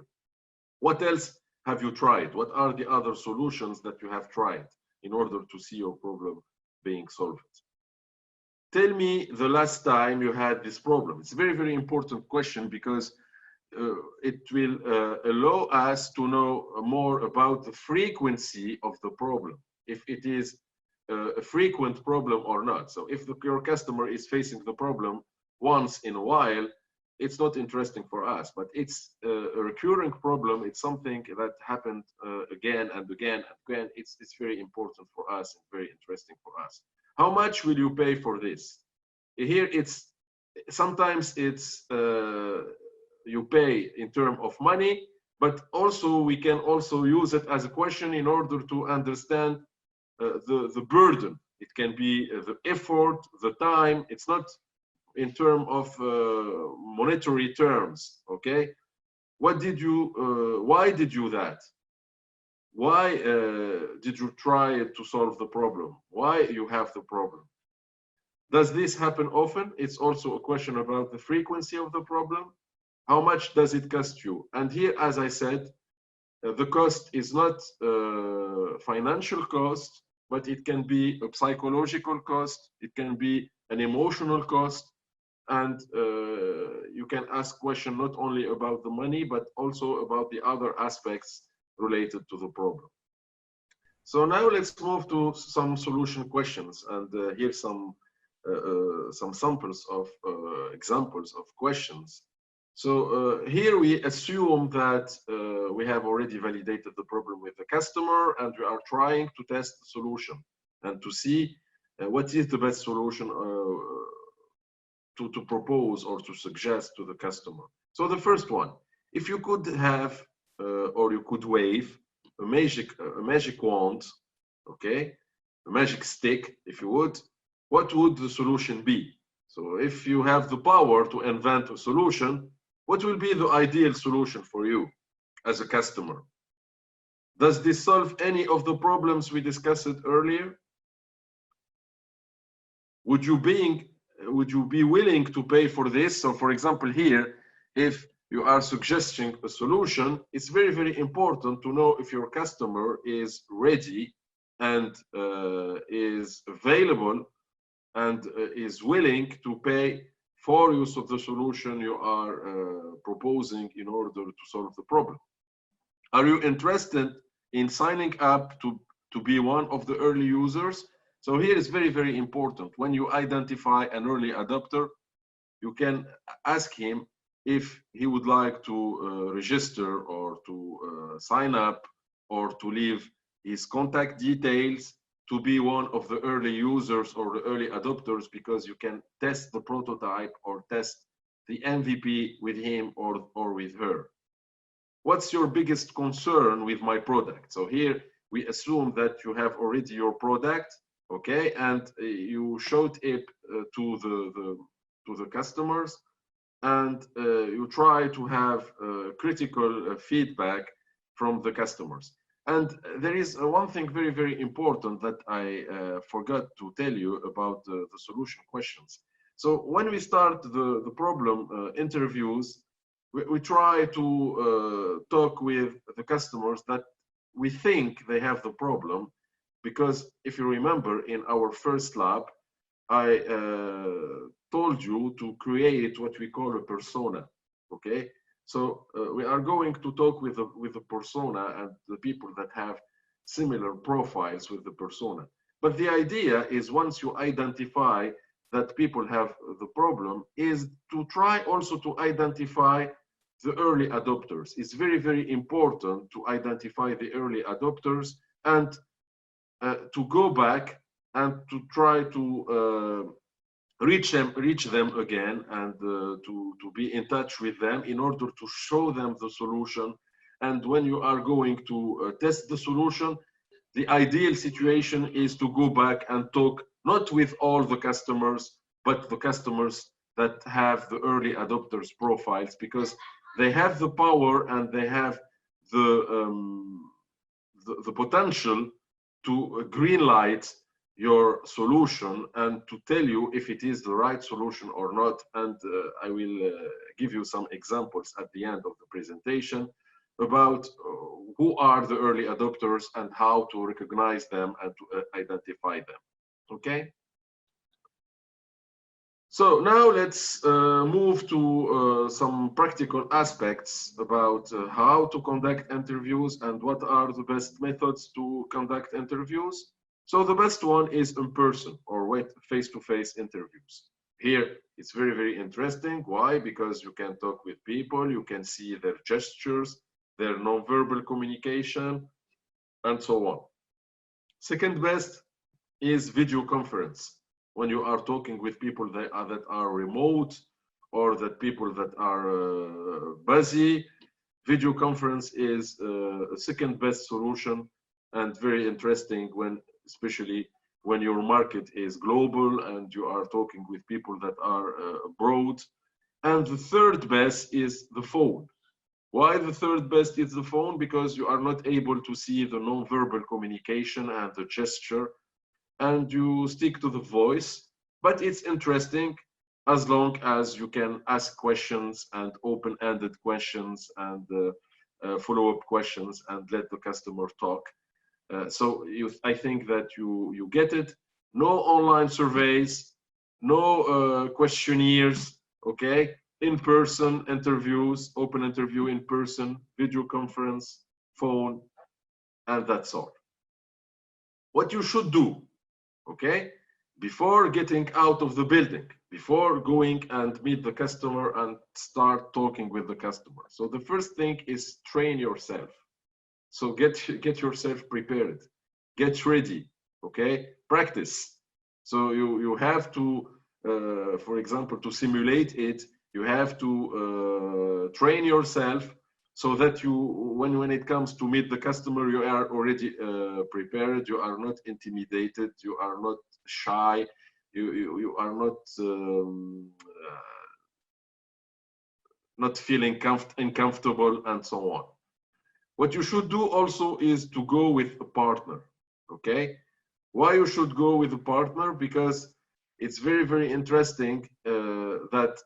What else have you tried? What are the other solutions that you have tried in order to see your problem being solved? Tell me the last time you had this problem. It's a very, very important question, because it will allow us to know more about the frequency of the problem, if it is a frequent problem or not. So if your customer is facing the problem once in a while, it's not interesting for us, but it's a recurring problem. It's something that happened again and again and again. It's very important for us and very interesting for us. How much will you pay for this? Here it's sometimes it's you pay in terms of money, but also we can also use it as a question in order to understand the burden. It can be the effort, the time. It's not in terms of monetary terms, okay? What did you, why did you that? Why did you try to solve the problem? Why you have the problem? Does this happen often? It's also a question about the frequency of the problem. How much does it cost you? And here, as I said, the cost is not financial cost, but it can be a psychological cost. It can be an emotional cost. And you can ask questions not only about the money, but also about the other aspects related to the problem. So now let's move to some solution questions, and here's some samples of examples of questions. So here we assume that we have already validated the problem with the customer, and we are trying to test the solution and to see what is the best solution to propose or to suggest to the customer. So the first one, if you could have or you could wave a magic wand, okay, a magic stick, if you would, what would the solution be? So if you have the power to invent a solution, what will be the ideal solution for you as a customer? Does this solve any of the problems we discussed earlier? Would you be willing to pay for this? So for example, here, if you are suggesting a solution, it's very, very important to know if your customer is ready and is available and is willing to pay for use of the solution you are proposing in order to solve the problem. Are you interested in signing up to be one of the early users? So here is very, very important. When you identify an early adopter, you can ask him if he would like to register or to sign up or to leave his contact details to be one of the early users or the early adopters, because you can test the prototype or test the MVP with him or with her. What's your biggest concern with my product? So here we assume that you have already your product, okay, and you showed it to the customers, and you try to have critical feedback from the customers. And there is one thing very, very important that I forgot to tell you about the solution questions. So when we start the problem interviews, we try to talk with the customers that we think they have the problem, because if you remember in our first lab, I told you to create what we call a persona, okay? So we are going to talk with the persona and the people that have similar profiles with the persona. But the idea is, once you identify that people have the problem, is to try also to identify the early adopters. It's very, very important to identify the early adopters and to go back and to try to reach them again, and to be in touch with them in order to show them the solution. And when you are going to test the solution, the ideal situation is to go back and talk not with all the customers, but the customers that have the early adopters profiles, because they have the power and they have the potential to green light your solution and to tell you if it is the right solution or not. And I will give you some examples at the end of the presentation about who are the early adopters and how to recognize them and to identify them, okay? So now let's move to some practical aspects about how to conduct interviews and what are the best methods to conduct interviews. So the best one is in person or face-to-face interviews. Here, it's very, very interesting. Why? Because you can talk with people, you can see their gestures, their nonverbal communication, and so on. Second best is video conference. When you are talking with people that are remote or that people that are busy, video conference is a second best solution and very interesting when especially when your market is global and you are talking with people that are abroad. And the third best is the phone. Why the third best is the phone? Because you are not able to see the non-verbal communication and the gesture, and you stick to the voice. But it's interesting as long as you can ask questions and open-ended questions and follow-up questions and let the customer talk. So I think that you get it. No online surveys, no questionnaires, okay? In-person interviews, open interview in person, video conference, phone, and that's all. What you should do, okay? Before getting out of the building, before going and meet the customer and start talking with the customer. So the first thing is train yourself. So get yourself prepared, get ready, okay? Practice. So you have to, for example, to simulate it, you have to train yourself so that when it comes to meet the customer, you are already prepared, you are not intimidated, you are not shy, you are not feeling uncomfortable and so on. What you should do also is to go with a partner, okay? Why you should go with a partner? Because it's very, very interesting that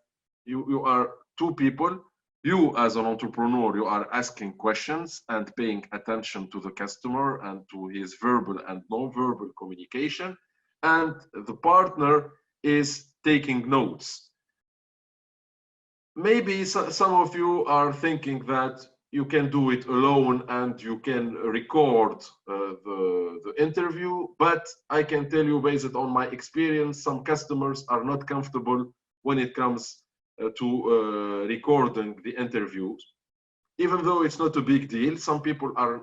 you are two people. You as an entrepreneur, you are asking questions and paying attention to the customer and to his verbal and non-verbal communication. And the partner is taking notes. Maybe some of you are thinking that you can do it alone and you can record the interview, but I can tell you based on my experience, some customers are not comfortable when it comes to recording the interviews. Even though it's not a big deal, some people are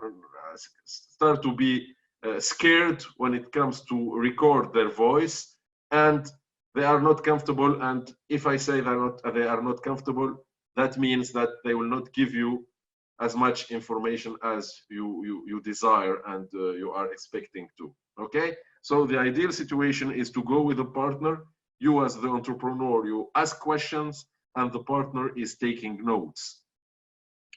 start to be scared when it comes to record their voice, and they are not comfortable. And if I say they are not comfortable, that means that they will not give you as much information as you desire and you are expecting to, okay? So the ideal situation is to go with a partner. You as the entrepreneur, you ask questions and the partner is taking notes.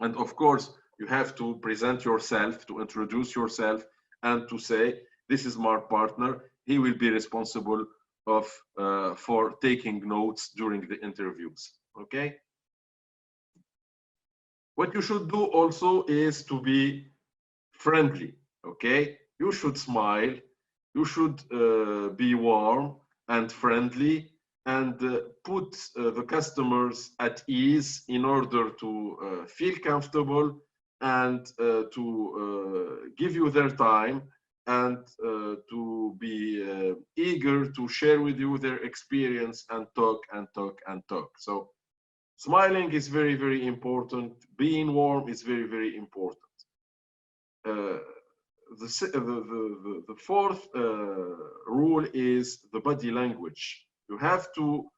And of course, you have to present yourself, to introduce yourself and to say, this is my partner. He will be responsible for taking notes during the interviews, okay? What you should do also is to be friendly, okay? You should smile, you should be warm and friendly and put the customers at ease in order to feel comfortable and to give you their time and to be eager to share with you their experience and talk and talk and talk. So smiling is very, very important. Being warm is very, very important. The fourth rule is the body language. You have to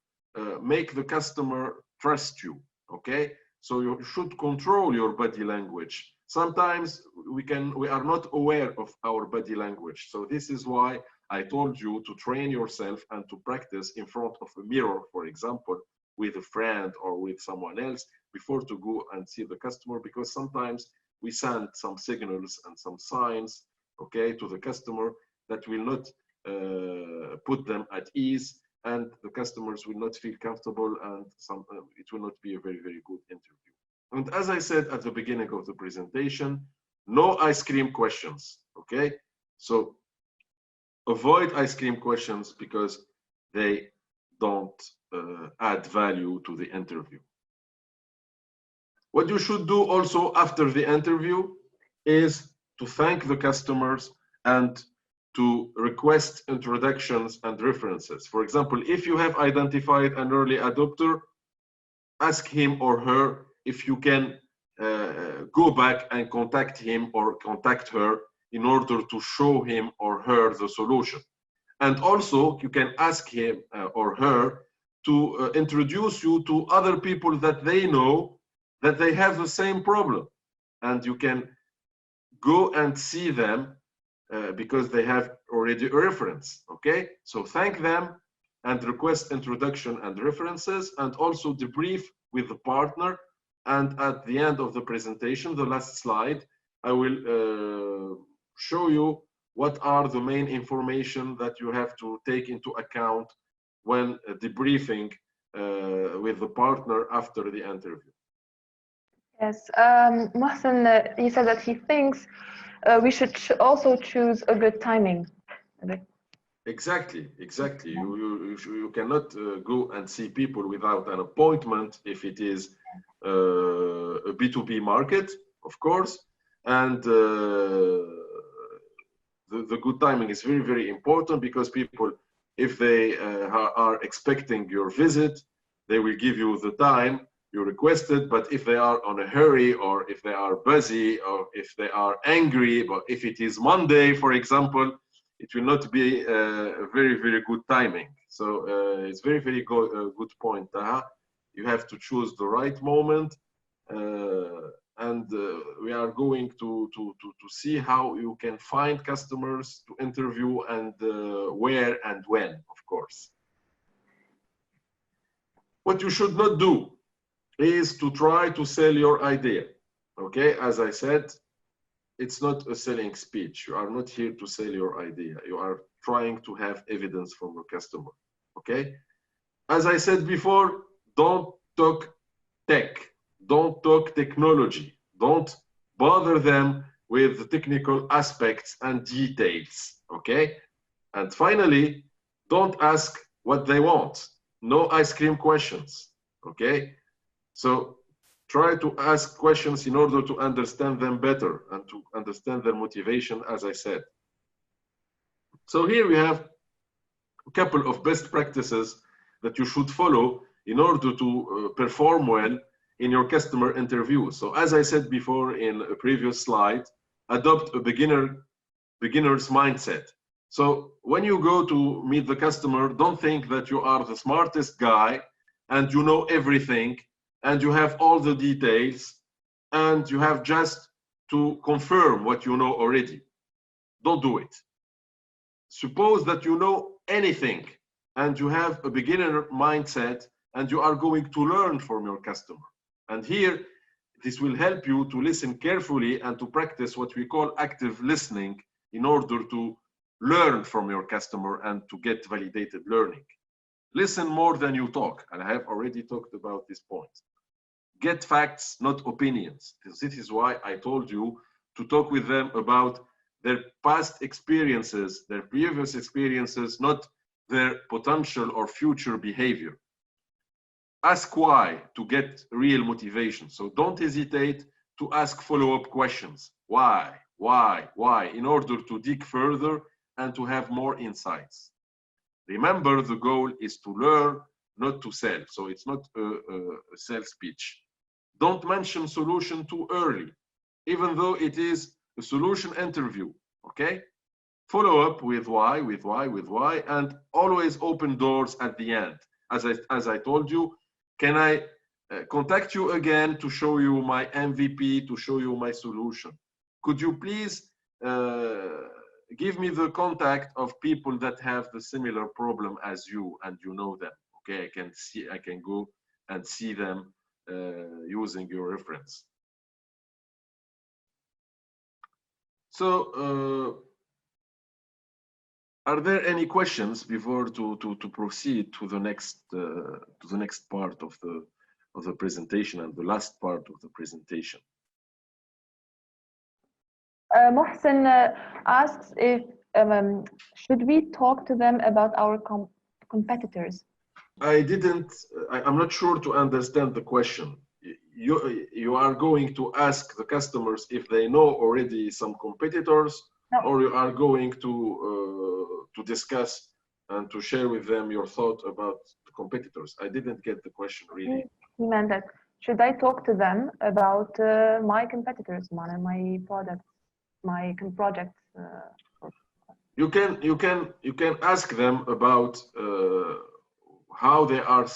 make the customer trust you, okay? So you should control your body language. Sometimes we are not aware of our body language. So this is why I told you to train yourself and to practice in front of a mirror, for example, with a friend or with someone else before to go and see the customer, because sometimes we send some signals and some signs, okay, to the customer that will not put them at ease, and the customers will not feel comfortable, and it will not be a very, very good interview. And as I said at the beginning of the presentation, no ice cream questions, okay? So avoid ice cream questions because they don't add value to the interview. What you should do also after the interview is to thank the customers and to request introductions and references. For example, if you have identified an early adopter, ask him or her if you can go back and contact him or contact her in order to show him or her the solution. And also you can ask him or her to introduce you to other people that they know that they have the same problem, and you can go and see them because they have already a reference, okay? So thank them and request introduction and references, and also debrief with the partner. And at the end of the presentation, the last slide, I will show you what are the main information that you have to take into account when debriefing with the partner after the interview. Yes, Mohsen, he said that he thinks we should also choose a good timing. Exactly. You cannot go and see people without an appointment if it is a B2B market, of course. And the good timing is very, very important, because people, if they are expecting your visit, they will give you the time you requested. But if they are on a hurry, or if they are busy, or if they are angry, but if it is Monday, for example, it will not be a very, very good timing. So it's very, very good point, Taha. You have to choose the right moment. And we are going to see how you can find customers to interview, and where and when, of course. What you should not do is to try to sell your idea, okay? As I said, it's not a selling speech. You are not here to sell your idea. You are trying to have evidence from your customer, okay? As I said before, don't talk tech. Don't talk technology. Don't bother them with the technical aspects and details, okay? And finally, don't ask what they want. No ice cream questions, okay? So try to ask questions in order to understand them better and to understand their motivation, as I said. So here we have a couple of best practices that you should follow in order to perform well in your customer interview. So as I said before in a previous slide, adopt a beginner's mindset. So when you go to meet the customer, don't think that you are the smartest guy and you know everything and you have all the details and you have just to confirm what you know already. Don't do it. Suppose that you know anything and you have a beginner mindset and you are going to learn from your customer. And here, this will help you to listen carefully and to practice what we call active listening in order to learn from your customer and to get validated learning. Listen more than you talk, and I have already talked about this point. Get facts, not opinions. This is why I told you to talk with them about their past experiences, their previous experiences, not their potential or future behavior. Ask why to get real motivation. So don't hesitate to ask follow-up questions. Why, in order to dig further and to have more insights. Remember, the goal is to learn, not to sell. So it's not a sales pitch. Don't mention solution too early, even though it is a solution interview, okay? Follow up with why, and always open doors at the end. As I told you, can I contact you again to show you my MVP, to show you my solution? Could you please give me the contact of people that have the similar problem as you and you know them? Okay, I can go and see them using your reference. So, are there any questions before to proceed to the next part of the presentation and the last part of the presentation? Mohsen asks if should we talk to them about our competitors? I'm not sure to understand the question. You are going to ask the customers if they know already some competitors, no, or you are going to discuss and to share with them your thought about the competitors? I didn't get the question really. He meant that should I talk to them about my competitors, my products, my projects? You can ask them about how they are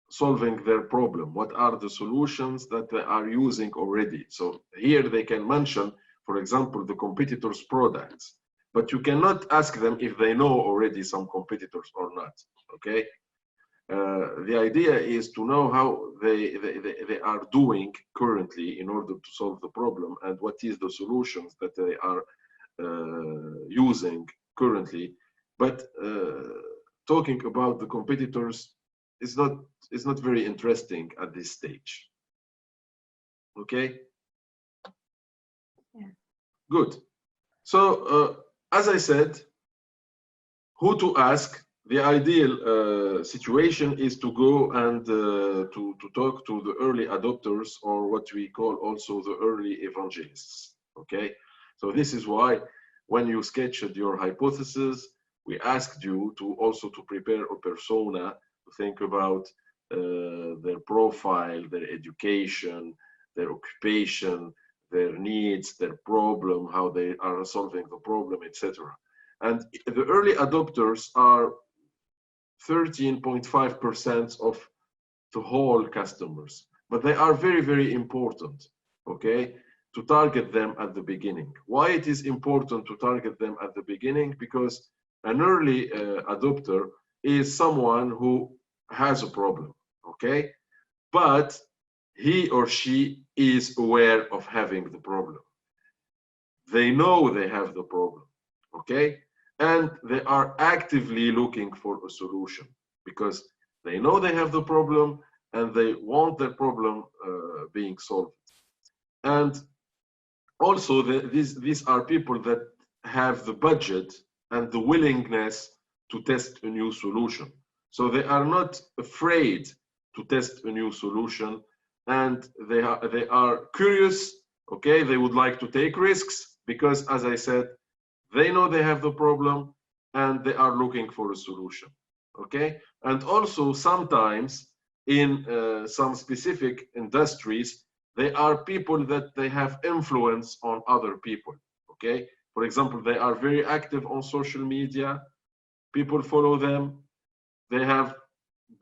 solving their problem. What are the solutions that they are using already? So here they can mention, for example, the competitors' products. but you cannot ask them if they know already some competitors or not, okay? The idea is to know how they are doing currently in order to solve the problem, and what is the solutions that they are using currently. But talking about the competitors is not very interesting at this stage. Okay. Yeah. Good. So as I said, who to ask? The ideal situation is to go and to talk to the early adopters, or what we call also the early evangelists. Okay, so this is why when you sketched your hypothesis, we asked you to also to prepare a persona, to think about their profile, their education, their occupation, their needs, their problem, how they are solving the problem, etc. And the early adopters are 13.5% of the whole customers, but they are very, very important, okay, to target them at the beginning. Why it is important to target them at the beginning? Because an early adopter is someone who has a problem, okay, but he or she is aware of having the problem. They know they have the problem, okay? And they are actively looking for a solution because they know they have the problem and they want their problem being solved. And also, these are people that have the budget and the willingness to test a new solution. So they are not afraid to test a new solution, and they are curious, okay? They would like to take risks because, as I said, they know they have the problem and they are looking for a solution, okay? And also sometimes in some specific industries, they are people that they have influence on other people, okay? For example, they are very active on social media. People follow them. They have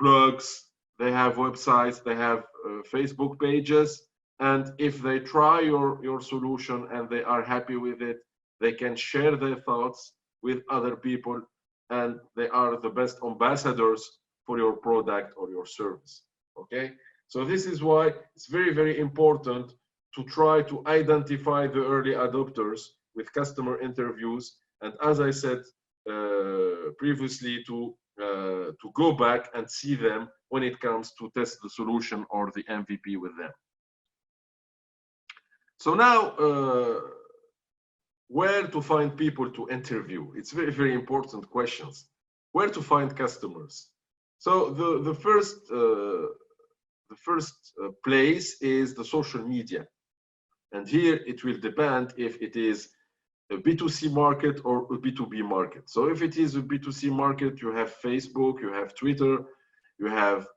blogs, they have websites, they have Facebook pages. And if they try your solution and they are happy with it, they can share their thoughts with other people, and they are the best ambassadors for your product or your service, okay? So this is why it's very, very important to try to identify the early adopters with customer interviews. And as I said previously, to go back and see them when it comes to test the solution or the MVP with them. So now, where to find people to interview? It's very, very important questions. Where to find customers? So the first place is the social media. And here it will depend if it is a B2C market or a B2B market. So if it is a B2C market, you have Facebook, you have Twitter, you have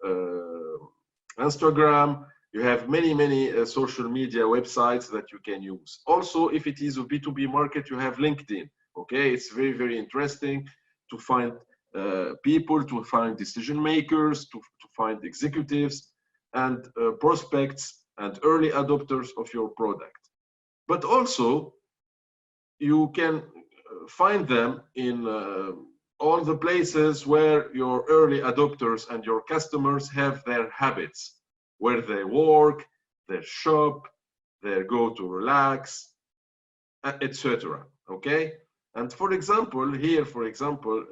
Instagram, you have many social media websites that you can use. Also, if it is a B2B market, you have LinkedIn, okay? It's very, very interesting to find people, to find decision makers, to find executives and prospects and early adopters of your product. But also, you can find them in all the places where your early adopters and your customers have their habits, where they work, their shop, their go to relax, etc. Okay? And for example, here, for example,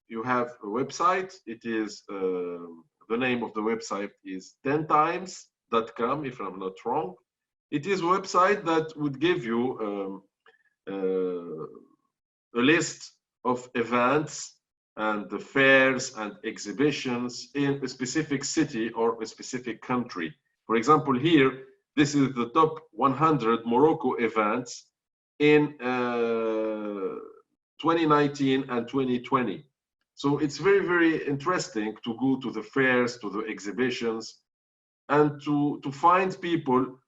you have a website. It is, the name of the website is 10times.com, if I'm not wrong. It is a website that would give you a list of events and the fairs and exhibitions in a specific city or a specific country. For example, here, this is the top 100 Morocco events in 2019 and 2020. So it's very, very interesting to go to the fairs, to the exhibitions, and to find people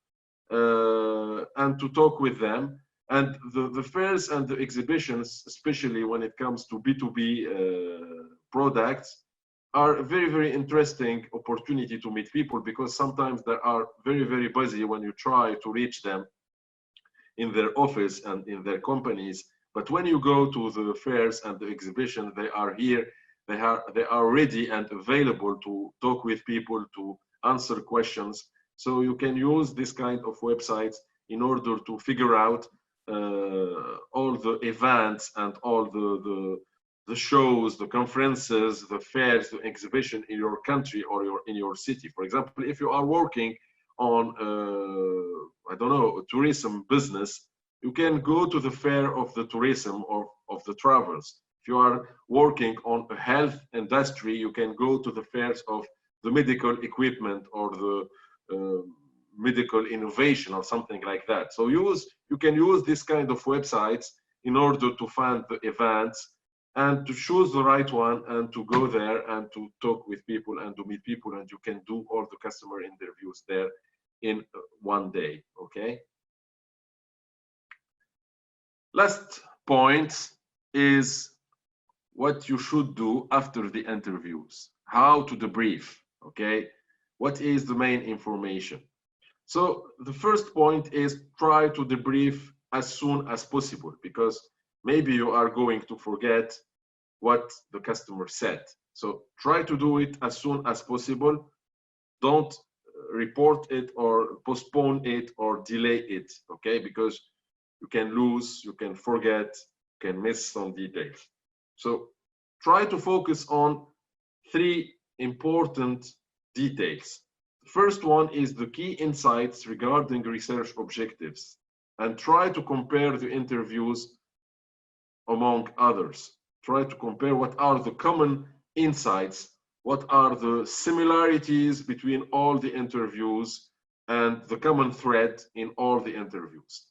and to talk with them. And the fairs and the exhibitions, especially when it comes to B2B products, are a very, very interesting opportunity to meet people, because sometimes they are very, very busy when you try to reach them in their office and in their companies. But when you go to the fairs and the exhibition, they are here, they are ready and available to talk with people, to answer questions. So you can use this kind of websites in order to figure out all the events and all the shows, the conferences, the fairs, the exhibition in your country or in your city. For example, if you are working on, I don't know, a tourism business, you can go to the fair of the tourism or of the travels. If you are working on a health industry, you can go to the fairs of the medical equipment or the medical innovation or something like that. So you can use this kind of websites in order to find the events and to choose the right one and to go there and to talk with people and to meet people, and you can do all the customer interviews there in one day, okay? Last point is what you should do after the interviews, how to debrief, okay? What is the main information? So the first point is try to debrief as soon as possible, because maybe you are going to forget what the customer said. So try to do it as soon as possible. Don't report it or postpone it or delay it, okay? Because you can lose, you can forget, you can miss some details. So try to focus on 3 important details. The first one is the key insights regarding research objectives, and try to compare the interviews among others. Try to compare what are the common insights, what are the similarities between all the interviews, and the common thread in all the interviews.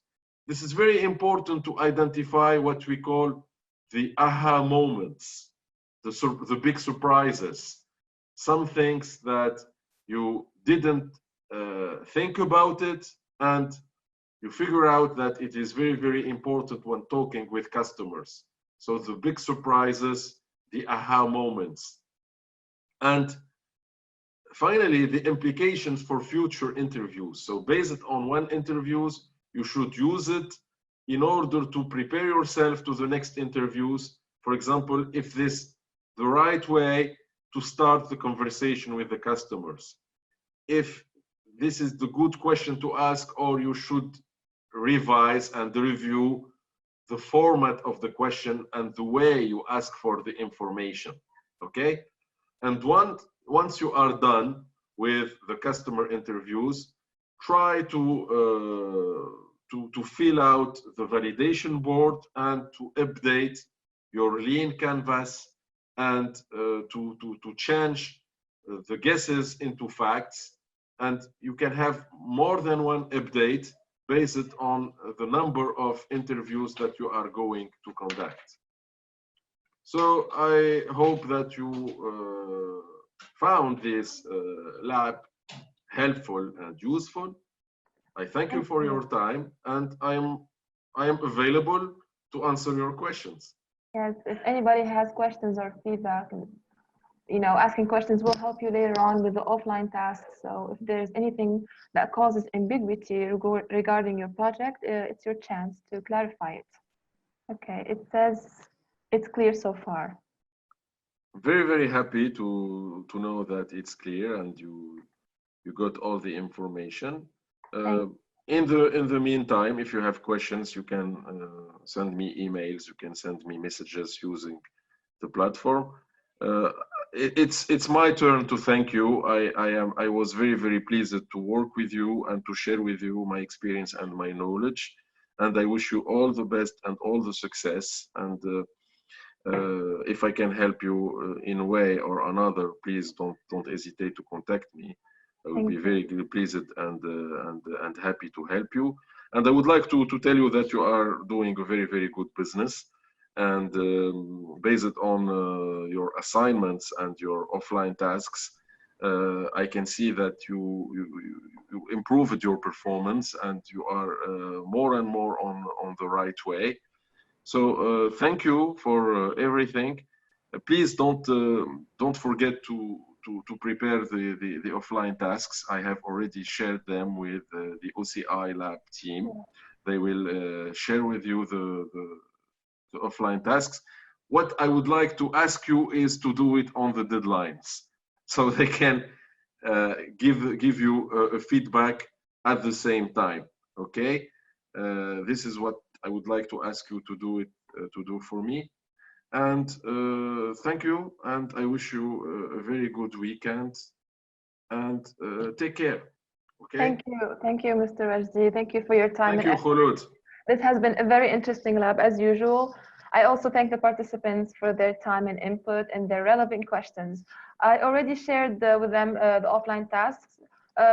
This is very important to identify what we call the aha moments, the big surprises, some things that you didn't think about it, and you figure out that it is very, very important when talking with customers. So the big surprises, the aha moments. And finally, the implications for future interviews. So based on one interviews, you should use it in order to prepare yourself to the next interviews. For example, if this the right way to start the conversation with the customers, if this is the good question to ask, or you should revise and review the format of the question and the way you ask for the information, okay? And once you are done with the customer interviews, try to fill out the validation board and to update your lean canvas and to change the guesses into facts. And you can have more than one update based on the number of interviews that you are going to conduct. So I hope that you found this lab helpful and useful. I thank you for your time, and I am available to answer your questions. Yes, if anybody has questions or feedback, asking questions will help you later on with the offline tasks. So if there's anything that causes ambiguity regarding your project, it's your chance to clarify it. Okay, it says it's clear so far. Very, very happy to know that it's clear and you got all the information. In the meantime, if you have questions, you can send me emails, you can send me messages using the platform. It's my turn to thank you. I was very, very pleased to work with you and to share with you my experience and my knowledge. And I wish you all the best and all the success. And if I can help you in a way or another, please don't hesitate to contact me. I will be very pleased and happy to help you. And I would like to tell you that you are doing a very, very good business. And based on your assignments and your offline tasks, I can see that you improved your performance and you are more and more on the right way. So thank you for everything. Please don't forget to prepare the offline tasks. I have already shared them with the OCI Lab team. They will share with you the offline tasks. What I would like to ask you is to do it on the deadlines, so they can give you a feedback at the same time. Okay, this is what I would like to ask you to do for me. And thank you, and I wish you a very good weekend, and take care. Okay. Thank you, Mr. Wajdi. Thank you for your time. Thank you, Khouloud. This has been a very interesting lab as usual. I also thank the participants for their time and input and their relevant questions. I already shared with them the offline tasks.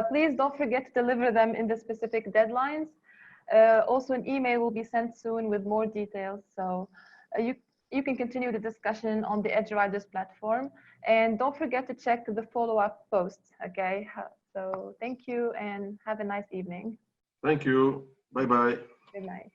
Please don't forget to deliver them in the specific deadlines. Also, an email will be sent soon with more details. So you can continue the discussion on the EdgeRiders platform. And don't forget to check the follow-up posts, okay? So thank you and have a nice evening. Thank you. Bye-bye. Good night.